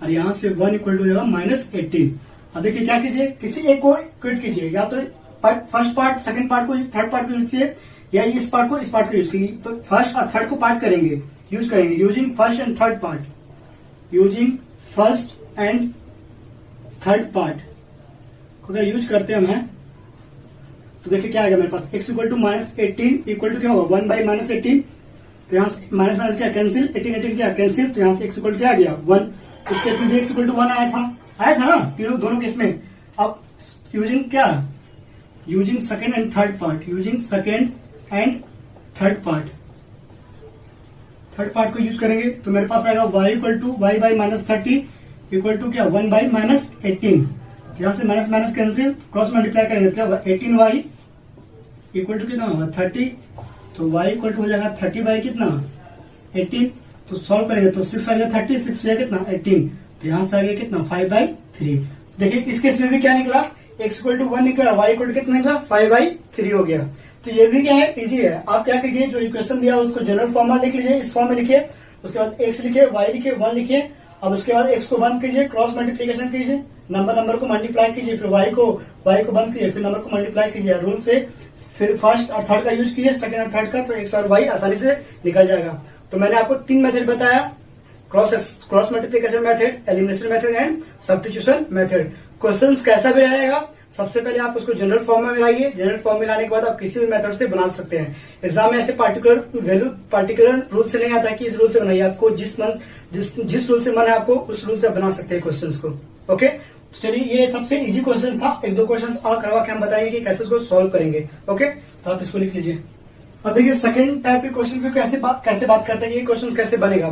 और यहां से 1 इक्वल टू जाएगा -18। अब देखिए क्या कीजिए, किसी एक को क्विट कीजिए, या तो फर्स्ट पार्ट सेकंड पार्ट को थर्ड पार्ट को यूज कीजिए, या इस पार्ट को इस पार्ट को यूज कीजिए। तो फर्स्ट और थर्ड को पार्ट करेंगे, यूज करेंगे using first and third part, using first and third part को अगर यूज करते हैं हमें, तो देखिए क्या आएगा मेरे पास, x equal to -18 equal to क्या होगा 1 बाई -18, तो यहाँ से माइनस माइनस क्या कैंसिल, 18 क्या कैंसिल, तो यहाँ से x इक्वल टू क्या आ गया 1। इस केस में भी x इक्वल टू 1 आया था ना तीनों दोनों केस में। अब यूजिंग क्या, using second and third part, using second and third part को यूज करेंगे, तो मेरे पास आएगा y equal to y by -30 equal to क्या 1 बाई -18, यहां से minus minus cancel, cross multiply करेंगे, क्या होगा 18y इक्वल टू कितना होगा 30, तो y इक्वल टू हो जाएगा 30 बाई कितना 18, तो सॉल्व करेंगे तो 6 5 30, 6 कितना 18, तो यहां से आ गया कितना 5/3। देखिए इस केस में भी क्या निकला, x इक्वल टू 1 निकला, y इक्वल टू कितना निकला 5/3 हो गया। तो ये भी क्या है, इजी है। आप क्या कीजिए, जो इक्वेशन दिया उसको जनरल फॉर्म में लिख लीजिए, इस फॉर्म में लिखिए, उसके बाद x लिखिए, y लिखिए, 1 लिखिए, अब उसके बाद x को बंद कीजिए, क्रॉस मल्टीप्लीकेशन कीजिए, नंबर को मल्टीप्लाई कीजिए, फिर y को बंद कीजिए, फिर नंबर को मल्टीप्लाई कीजिए रूल से, फिर फर्स्ट और थर्ड का यूज कीजिए, सेकंड और थर्ड का, तो x और y आसानी से निकल जाएगा। तो मैंने आपको 3 मेथड बताया, cross multiplication method, elimination method and substitution method. Question कैसा भी रहेगा, सबसे पहले आप उसको जनरल फॉर्म में मिलाइए, जनरल फॉर्म मिलाने के बाद आप किसी भी मेथड से बना सकते हैं। एग्जाम में ऐसे पार्टिकुलर रूल से नहीं आता कि इस रूल से बनाइए, आपको जिस रूल से मन है आपको उस रूल से बना सकते हैं क्वेश्चंस को। ओके, तो चलिए ये सबसे इजी क्वेश्चन था, 1-2 क्वेश्चन और करवा के हम बताएंगे कि कैसे इसको सॉल्व करेंगे। ओके, तो आप इसको लिख लीजिए। अब देखिए सेकंड टाइप के क्वेश्चन से कैसे बात करते हैं, ये क्वेश्चन कैसे बनेगा।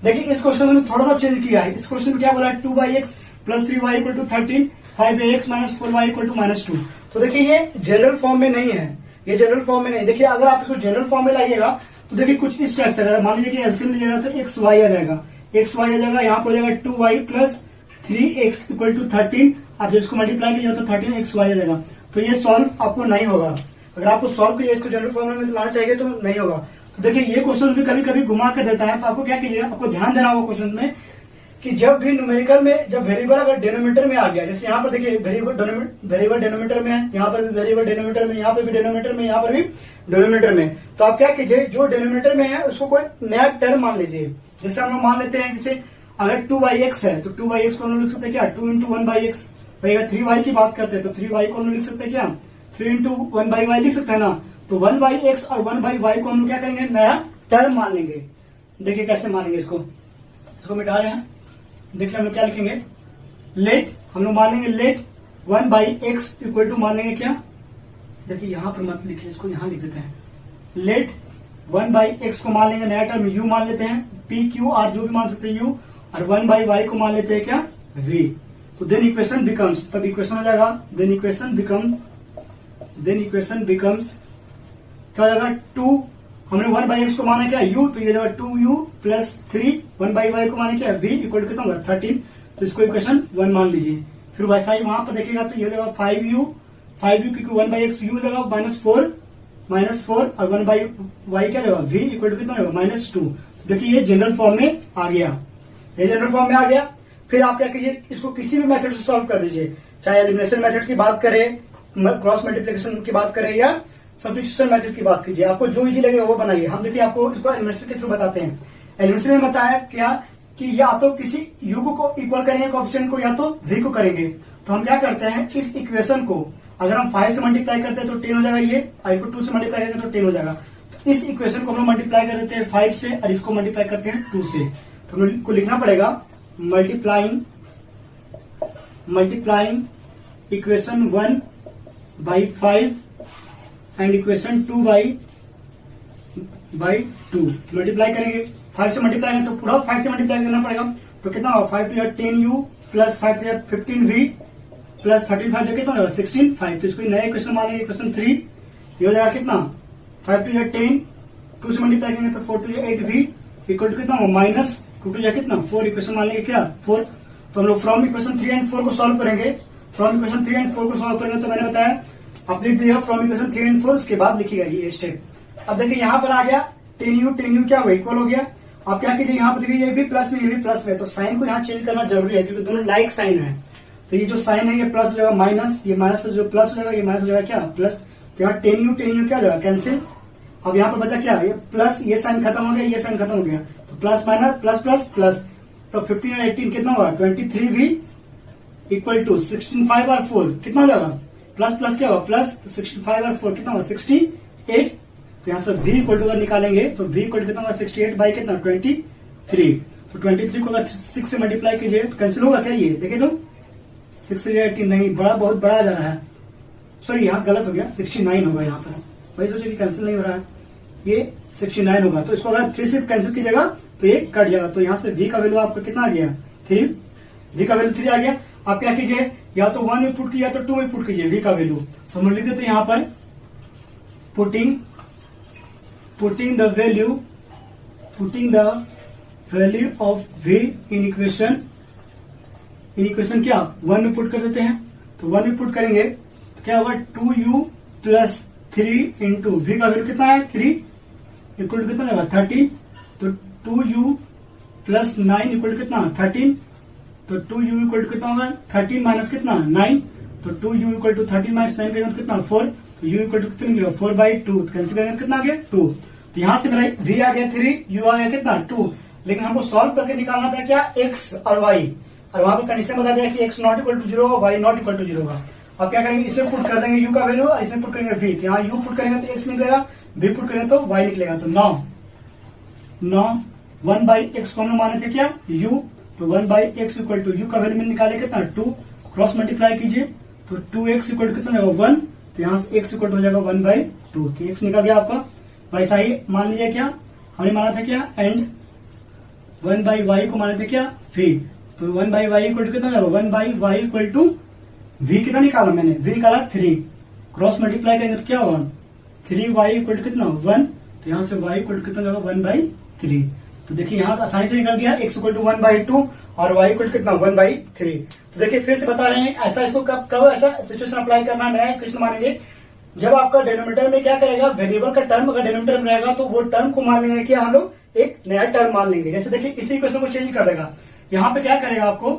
देखिए इस क्वेश्चन में थोड़ा सा चेंज किया है। इस क्वेश्चन में क्या बोला है, 2x plus 3y equal to 13, 5ax minus 4y equal to -2। तो देखिए ये जनरल फॉर्म में नहीं है, ये जनरल फॉर्म में नहीं। देखिए अगर आप इसको जनरल फॉर्म में लाइएगा तो देखिए कुछ इस टाइप से, अगर मान लीजिए कि एलसीएम लीजिएगा तो xy आ जाएगा, xy आ जाएगा, यहाँ पर हो जाएगा 2y plus 3x equal to 13। आप जब इसको मल्टीप्लाई कीजिए तो 13xy आ जाएगा। तो ये सॉल्व आपको नहीं होगा, अगर आपको सॉल्व कीजिए इसको जनरल फॉर्म में लाना चाहिए तो नहीं होगा। तो देखिए ये क्वेश्चन भी कभी कभी घुमा कर देता है, तो आपको क्या कीजिएगा, आपको ध्यान देना होगा क्वेश्चन में कि जब भी न्यूमेरिकल में जब वेरिएबल अगर डिनोमिनेटर में आ गया, जैसे यहाँ पर देखिए वेरिएबल डिनोमिनेटर में है, यहाँ पर भी वेरिएबल डिनोमिनेटर में, यहाँ पर भी डिनोमिनेटर में, यहाँ पर भी डिनोमिनेटर में, तो आप क्या कीजिए, जो डिनोमिनेटर में है उसको कोई नया टर्म मान लीजिए। जैसे हम लोग मान लेते हैं, जैसे अगर 2yx है तो 2yx को हम लोग लिख सकते हैं क्या 2 इंटू 1/x। भाई अगर 3y की बात करते हैं तो 3y को हम लोग लिख सकते हैं क्या 3 इंटू 1/y लिख सकते हैं ना। तो 1/x और 1/y को हम लोग क्या करेंगे, नया टर्म मान लेंगे। देखिए कैसे मानेंगे इसको मिटा रहे हैं। देखिए हम लोग क्या लिखेंगे, लेट हम लोग मान लेंगे लेट 1/x इक्वल टू मान लेंगे क्या, देखिए यहां पर मत लिखिए, इसको यहां लिख देते हैं। लेट 1/x को मान लेंगे नया टर्म u मान लेते हैं, p q r जो भी मान सकते हैं u, और 1/y को मान लेते हैं क्या v। तो देन इक्वेशन बिकम्स, तब इक्वेशन हो जाएगा, देन इक्वेशन बिकम्स क्या हो जाएगा 2, हमने 1/x को माना क्या u, तो ये जाएगा 2u प्लस 3, 1/y को माना क्या v इक्वल टू कितना होगा 13। तो इसको इक्वेशन 1 मान लीजिए। फिर वैसा ही वहां पर देखेगा तो ये हो जाएगा 5u क्योंकि 1/x u जाएगा -4 और 1/y क्या जाएगा v इक्वल टू कितना होगा -2। देखिए ये जनरल फॉर्म में आ गया, ये जनरल फॉर्म में आ गया। फिर आप क्या कीजिए, इसको किसी भी मेथड से सॉल्व कर दीजिए, चाहे एलिमिनेशन मेथड की बात करें, क्रॉस मल्टीप्लिकेशन की बात करें या सब्स्टिट्यूशन मेथड की बात कीजिए, आपको जो इजी लगेगा वो बनाइए। हम देखिए आपको इसको एलिमिनेशन के थ्रू बताते हैं। एलिमिनेशन में बताया क्या कि या तो किसी u को इक्वल करेंगे कोएफिशिएंट को, या तो v को करेंगे। तो हम क्या करते हैं, इस इक्वेशन को अगर हम 5 से मल्टीप्लाई करते हैं तो 10 हो जाएगा, ये i को 2 से मल्टीप्लाई करेंगे तो 10 हो जाएगा। तो इस इक्वेशन को हम लोग मल्टीप्लाई कर देते हैं 5 से और इसको मल्टीप्लाई करते हैं 2 से। तो हम लोग को लिखना पड़ेगा multiplying equation 1/5 and equation 2/2 multiply करेंगे, 5 से मल्टीप्लाई करेंगे तो पूरा 5 से मल्टीप्लाई करना पड़ेगा। तो कितना होगा 5 to 10u plus 5 to 15v plus 13 5 कितना होगा 16 5। तो इसको नया इक्वेशन मान लेंगे, इक्वेशन 3 ये हो जाएगा कितना 5 to 10, 2 से मल्टीप्लाई करेंगे तो 4 to 8v इक्वल टू कितना होगा 2 टू जा कितना 4, इक्वेशन मान लेंगे क्या 4। तो हम लोग फ्रॉम इक्वेशन 3 एंड 4 को सॉल्व करेंगे। फ्रॉम इक्वेशन 3 एंड 4 को सॉल्व करेंगे तो मैंने बताया आप लिख दिया फ्रॉम इक्वेशन 3 एंड 4, उसके बाद लिखिएगा ये स्टेप। अब देखिए यहाँ पर आ गया टेन यू क्या हुआ इक्वल हो गया। आप क्या कीजिए यहाँ पर देखिए ये भी प्लस में ये भी प्लस में, तो साइन को यहाँ चेंज करना जरूरी है क्योंकि दोनों लाइक साइन है। तो ये जो साइन है ये प्लस हो जाएगा माइनस, ये माइनस जो प्लस हो जाएगा ये माइनस हो जाएगा क्या प्लस। तो यहाँ टेन यू क्या हो जाएगा कैंसिल। अब यहाँ पर बचा क्या ये प्लस, ये साइन खत्म हो गया ये साइन खत्म हो गया, तो plus minus plus plus plus. तो 15 और 18 कितना होगा 23 भी इक्वल टू 16 5 और 4 कितना हो जाएगा प्लस प्लस क्या होगा प्लस। तो 65 और 4 कितना होगा 68। तो यहाँ से v इक्वल टू अगर निकालेंगे तो v इक्वल कितना होगा 68 बाई कितना 23। तो 23 को अगर 6 से मल्टीप्लाई कीजिए तो कैंसिल होगा क्या, ये देखे तो 6 से 18 नहीं बड़ा बहुत बड़ा जा रहा है, सॉरी यहाँ गलत हो गया 69 होगा यहाँ पर, वही सोचे कि कैंसिल नहीं हो रहा है, ये 69 होगा। तो इसको अगर 3 से कैंसिल कीजिएगा तो ये कट जाएगा। तो यहाँ से v का वैल्यू आपका कितना आ गया 3, v का वैल्यू 3 आ गया। आप क्या कीजिए या तो 1 में पुट कीजिए या तो 2 में पुट कीजिए v का वैल्यू। तो हम लिख देते हैं यहाँ पर putting the value of v in equation क्या 1 में पुट कर देते हैं। तो 1 में पुट करेंगे तो क्या होगा 2u प्लस 3 इंटू v का वैल्यू कितना है 3 इक्वल टू कितना होगा 30। तो 2u प्लस 9 इक्वल टू कितना 13। तो 2u इक्वल टू कितना होगा 13 माइनस कितना 9। तो 2u इक्वल टू 13 माइनस 9 का कितना 4। तो u इक्वल टू कितना मिलेगा 4/2। कैंसिल करेंगे कितना आ गया 2। तो यहाँ से मेरा v आ गया 3, u आ गया कितना 2। लेकिन हमको सॉल्व करके निकालना था क्या x और y, और वहां पर कंडीशन बता दिया कि x नॉट इक्वल टू 0 होगा y नॉट इक्वल टू 0 होगा। अब क्या करेंगे इसमें पुट कर देंगे u का वैल्यू और इसमें पुट करेंगे v। तो यहाँ u पुट करेंगे तो x निकलेगा, v पुट करेंगे तो y निकलेगा। तो 9 1/x को हम माने थे क्या u। तो 1/x इक्वल टू u का वैल्यू में निकाले कितना 2, क्रॉस मल्टीप्लाई कीजिए तो 2x इक्वल टू कितना होगा 1। तो यहाँ से x इक्वल हो जाएगा 1/2। तो x निकल गया आपका। वैसा ही मान लीजिए क्या हमने माना था क्या एंड 1/y को माने थे क्या v। तो 1/y इक्वल टू कितना होगा 1/y इक्वल टू v कितना निकाला मैंने v निकाला 3, क्रॉस मल्टीप्लाई करेंगे तो क्या होगा 3y इक्वल टू कितना 1। तो यहाँ से y इक्वल टू कितना होगा 1/3। तो देखिए यहाँ आसानी से निकल गया x इक्वल टू 1/2 और y इक्वल टू कितना 1/3। तो देखिए फिर से बता रहे हैं ऐसा इसको कब ऐसा सिचुएशन अप्लाई करना नया इक्वेशन मानेंगे जब आपका डिनोमिनेटर में क्या करेगा वेरिएबल का टर्म अगर डिनोमिनेटर में रहेगा तो वो टर्म को मान लेंगे कि हम लोग एक नया टर्म मान लेंगे। जैसे देखिए इसी इक्वेशन को चेंज कर देगा, यहाँ पे क्या करेगा आपको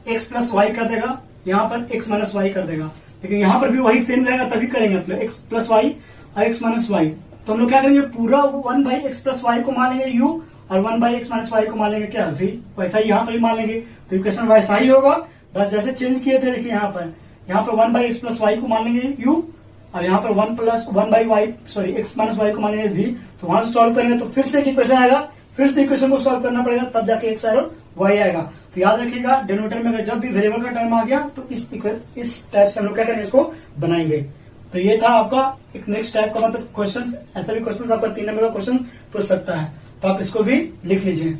x प्लस वाई कर देगा, यहाँ पर x माइनस वाई कर देगा। लेकिन यहाँ पर भी वही सेम रहेगा तभी करेंगे अपने x प्लस वाई और x माइनस वाई। तो हम लोग क्या करेंगे पूरा 1/x प्लस वाई को मान लेंगे u और 1/x माइनस वाई को मान लेंगे क्या v। वैसा ही यहाँ पर भी मान लेंगे। तो इक्वेशन वैसा ही होगा बस जैसे चेंज किए थे। देखिए यहाँ पर 1/x प्लस वाई को मान लेंगे u और यहाँ पर 1/x माइनस वाई को मान लेंगे v। तो वहां से सॉल्व करेंगे तो फिर से एक इक्वेशन आएगा, फिर से इक्वेशन को सॉल्व करना पड़ेगा तब जाके x और y आएगा। तो याद रखिएगा डिनोमिनेटर में अगर जब भी वेरिएबल का टर्म आ गया तो इस टाइप से हम लोग क्या करेंगे इसको बनाएंगे। तो ये था आपका एक नेक्स्ट टाइप का मतलब क्वेश्चन। ऐसा भी क्वेश्चन आपका 3 नंबर का क्वेश्चन पूछ सकता है, तो आप इसको भी लिख लीजिए।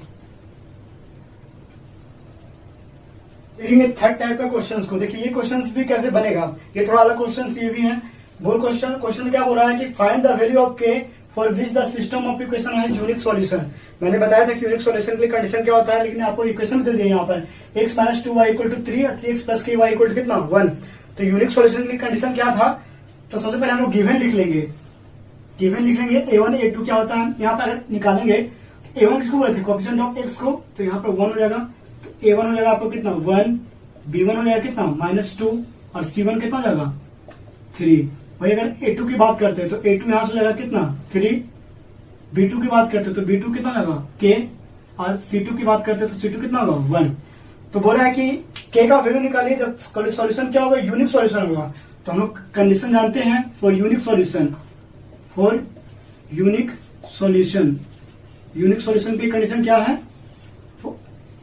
देखेंगे थर्ड टाइप का क्वेश्चन को। देखिए ये क्वेश्चन भी कैसे बनेगा, ये थोड़ा अलग क्वेश्चन ये भी है। वो क्वेश्चन क्या बोल रहा है कि find the value of k for which the system of equation है यूनिक सॉल्यूशन। मैंने बताया था कि यूनिक सॉल्यूशन के लिए कंडीशन क्या होता है, लेकिन आपको इक्वेशन दे दिया यहाँ पर x minus 2y equal to 3 और 3x plus k y equal to कितना 1। तो यूनिक सॉल्यूशन के लिए कंडीशन क्या था, तो सबसे पहले हम लोग गिवन लिख लेंगे। a1 a2 क्या होता है यहाँ पर निकालेंगे। a1 किसको बोलते हैं कोएफिशिएंट ऑफ x को, तो यहाँ पर 1 हो जाएगा। तो a1 हो जाएगा आपको कितना 1, b1 हो जाएगा कितना -2 और c1 कितना हो जाएगा 3। वही अगर a2 की बात करते हैं तो a2 यहां से हो जाएगा कितना 3, b2 की बात करते हैं तो b2 कितना होगा k और c2 की बात करते हैं तो c2 कितना होगा 1। तो बोल रहा है कि k का वैल्यू निकालिए जब सॉल्यूशन क्या होगा यूनिक सॉल्यूशन होगा। तो हम लोग कंडीशन जानते हैं for unique solution unique solution की कंडीशन क्या है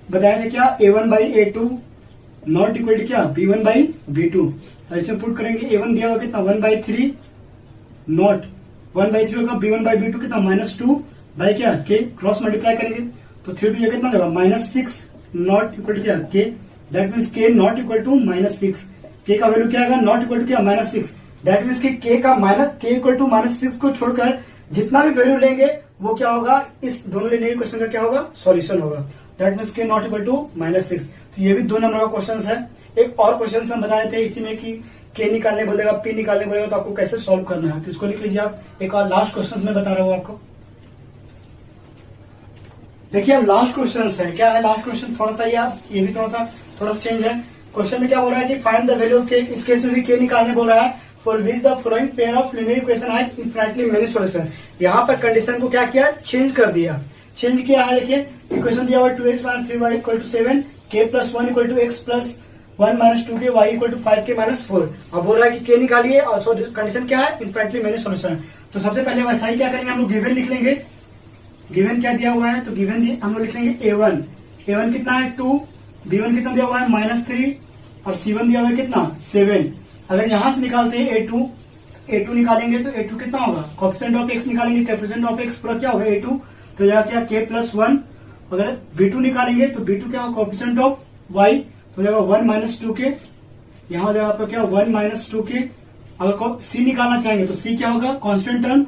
बताया क्या a1/a2 नॉट इक्वल टू क्या b1/b2। इसमें पुट करेंगे a1 दिया होगा कितना 1/3 नॉट 1/3 होगा b1/b2 कितना -2 बाई क्या k क्रॉस मल्टीप्लाई करेंगे तो 3 टू कितना होगा -6 नॉट इक्वल टू क्या k। That means k not equal to -6। k का वैल्यू क्या आएगा नॉट इक्वल टू क्या -6। That means k equal to -6 को छोड़कर जितना भी वैल्यू लेंगे वो क्या होगा, इस दोनों लीनियर इक्वेशन का क्या होगा, सॉल्यूशन होगा। दैट मीन्स के नॉट इक्वल टू -6। तो ये भी 2 नंबर का क्वेश्चन है। एक और क्वेश्चन हम बताए थे इसी में कि के निकालने बोलेगा, पी निकालने बोलेगा, तो आपको कैसे सॉल्व करना है, तो इसको लिख लीजिए आप। एक और लास्ट क्वेश्चन में बता रहा हूँ आपको। देखिए अब लास्ट क्वेश्चन है, क्या है लास्ट क्वेश्चन, थोड़ा सा ये भी थोड़ा सा चेंज है। क्वेश्चन में क्या बोल रहा है कि फाइंड द वैल्यू ऑफ के, इस केस में भी के निकालने बोल रहा है, for which the following pair of linear equation has infinitely many solution. यहाँ पर कंडीशन को क्या किया, चेंज कर दिया। चेंज किया है, देखिए इक्वेशन दिया हुआ 2x - 3y = 7, k + 1 = x + 1 - 2k, y = 5k - 4। अब बोल रहा है कि के निकालिए और कंडीशन क्या है, इनफिनिटली मेनी सॉल्यूशन। तो सबसे पहले वैसा ही क्या करेंगे, हम लोग गिवन लिख लेंगे। गिवन क्या दिया हुआ है, तो गिवन हम लोग लिख लेंगे a1 कितना है 2, b1 कितना दिया हुआ है -3 और c1 दिया हुआ है कितना 7। अगर यहां से निकालते हैं a2 निकालेंगे तो a2 कितना होगा, कोएफिशिएंट ऑफ x निकालेंगे, कोएफिशिएंट ऑफ x पूरा क्या होगा a2, तो जाएगा क्या k + 1। अगर b2 निकालेंगे तो b2 क्या होगा, कोएफिशिएंट ऑफ y, तो जाएगा 1 - 2k। यहाँ हो जाएगा आपका क्या 1 - 2k। अगर c निकालना चाहेंगे तो c क्या होगा, कांस्टेंट टर्म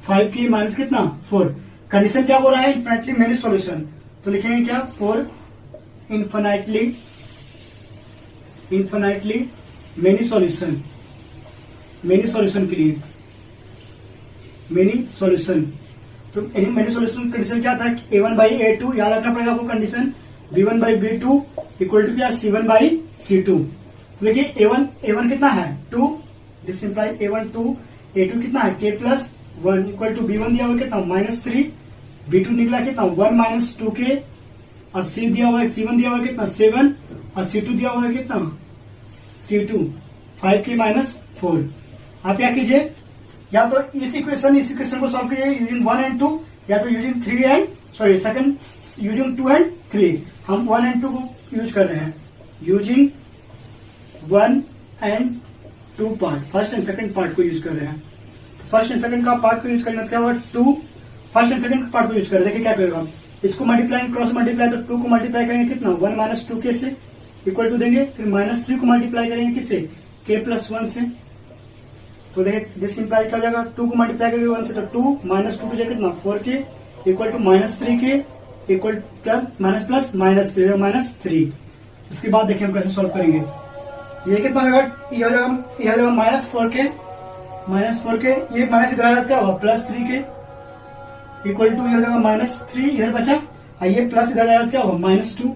5k माइनस कितना 4। कंडीशन क्या बोल रहा है, इनफिनिटली मेनी सॉल्यूशन, तो लिखेंगे क्या, फॉर इनफिनिटली मेनी सॉल्यूशन के लिए मेनी सॉल्यूशन। तो मेनी सॉल्यूशन कंडीशन क्या था, a1/a2 याद रखना पड़ेगा आपको कंडीशन, b1/b2 इक्वल टू क्या, c1/c2। तो देखिए a1 कितना है 2, दिस इंप्लाई a1 2, a2 कितना है k + 1 इक्वल टू b1 दिया हुआ कितना -3, b2 निकला कितना 1 - 2k और c दिया हुआ है, c1 दिया हुआ है कितना 7 और c2 दिया हुआ है कितना c2 5k - 4। आप क्या कीजिए, या तो इस इक्वेशन को सॉल्व कीजिए यूजिंग 1 and 2, या तो यूजिंग 2 and 3। हम 1 and 2 को यूज कर रहे हैं, using 1 and 2 part, first and second part को यूज कर रहे हैं। फर्स्ट एंड सेकंड का पार्ट को यूज करना क्या होगा, 2 फर्स्ट एंड सेकंड पार्ट को यूज कर रहे हैं। देखिए क्या करेगा, इसको मल्टीप्लाई क्रॉस मल्टीप्लाई, तो 2 को मल्टीप्लाई करेंगे कितना 1 - 2k से इक्वल टू देंगे, फिर -3 को मल्टीप्लाई करेंगे किससे, k + 1 से। तो देखिए दिस इंप्लाई क्या हो जाएगा, 2 को मल्टीप्लाई करेंगे 1 से, तो 2 - 2 को जाएगा कितना 4k equal to -3k equal plus -3। उसके बाद देखिए हम कैसे सॉल्व करेंगे। ये कितना होगा, ये हो जाएगा -4k, ये माइनस इधर आएगा क्या होगा +3k इक्वल टू, ये हो जाएगा -3 इधर बचा, और ये प्लस इधर आएगा क्या होगा -2,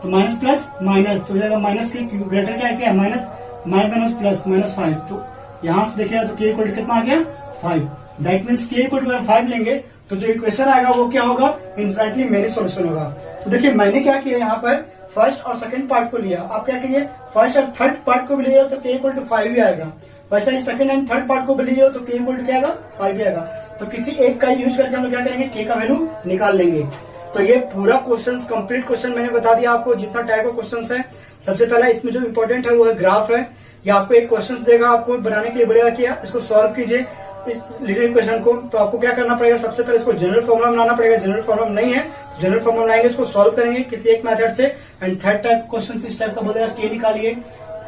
तो माइनस प्लस माइनस, तो हो जाएगा माइनस के ग्रेटर क्या है माइनस प्लस -5। तो यहां से देखिएगा तो k इक्वल टू कितना आ गया 5। That means k equal to 5 लेंगे तो जो इक्वेशन आएगा वो क्या होगा, इनफिनिटली मेनी सॉल्यूशन होगा। तो देखिए मैंने क्या किया, यहाँ पर फर्स्ट और सेकंड पार्ट को लिया, आप क्या कीजिए फर्स्ट और थर्ड पार्ट को भी लिया तो k इक्वल टू 5 ही आएगा। वैसा ही सेकंड एंड थर्ड पार्ट को भी लीजिए तो k इक्वल टू क्या आएगा 5 ही आएगा। तो किसी एक का यूज करके हम लोग क्या करेंगे, k का वैल्यू निकाल लेंगे। तो ये पूरा क्वेश्चन कंप्लीट क्वेश्चन मैंने बता दिया आपको, जितना टाइप का क्वेश्चन है। सबसे पहला इसमें जो इम्पोर्टेंट है वो है ग्राफ है। या आपको एक क्वेश्चन देगा, आपको बनाने के लिए बोलेगा कि इसको सॉल्व कीजिए इस लीनियर इक्वेशन को। तो आपको क्या करना पड़ेगा, सबसे पहले इसको जनरल फॉर्मूला बनाना पड़ेगा। जनरल फॉर्मूला नहीं है, जनरल फॉर्मूला बनाएंगे, इसको सॉल्व करेंगे किसी एक मेथड से। एंड थर्ड टाइप क्वेश्चन इस टाइप का बोलेगा के निकालिए,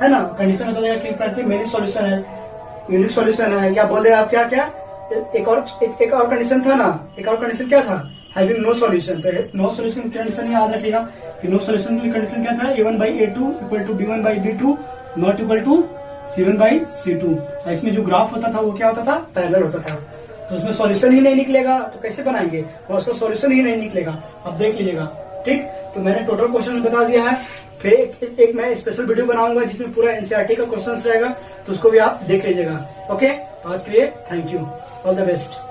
है ना, कंडीशन बता देगा कि मेरी सॉल्यूशन है, यूनिक सॉल्यूशन है। या बोलेगा आप क्या क्या एक और कंडीशन था ना, एक और कंडीशन क्या था, हैविंग नो सॉल्यूशन। तो नो सॉल्यूशन कंडीशन याद रखिएगा कि नो सॉल्यूशन की कंडीशन क्या था, a1/a2 equal to b1/b2 not equal to c1/c2। इसमें जो ग्राफ होता था वो क्या होता था, पैरेलल होता था। तो उसमें सॉल्यूशन ही नहीं निकलेगा तो कैसे बनाएंगे, और उसका सॉल्यूशन ही नहीं निकलेगा। अब देख लीजिएगा, ठीक। तो मैंने टोटल क्वेश्चन बता दिया है। फिर एक मैं स्पेशल वीडियो बनाऊंगा जिसमें पूरा एनसीईआरटी का क्वेश्चन रहेगा, तो उसको भी आप देख लीजिएगा। ओके, आज के लिए thank you, all the best.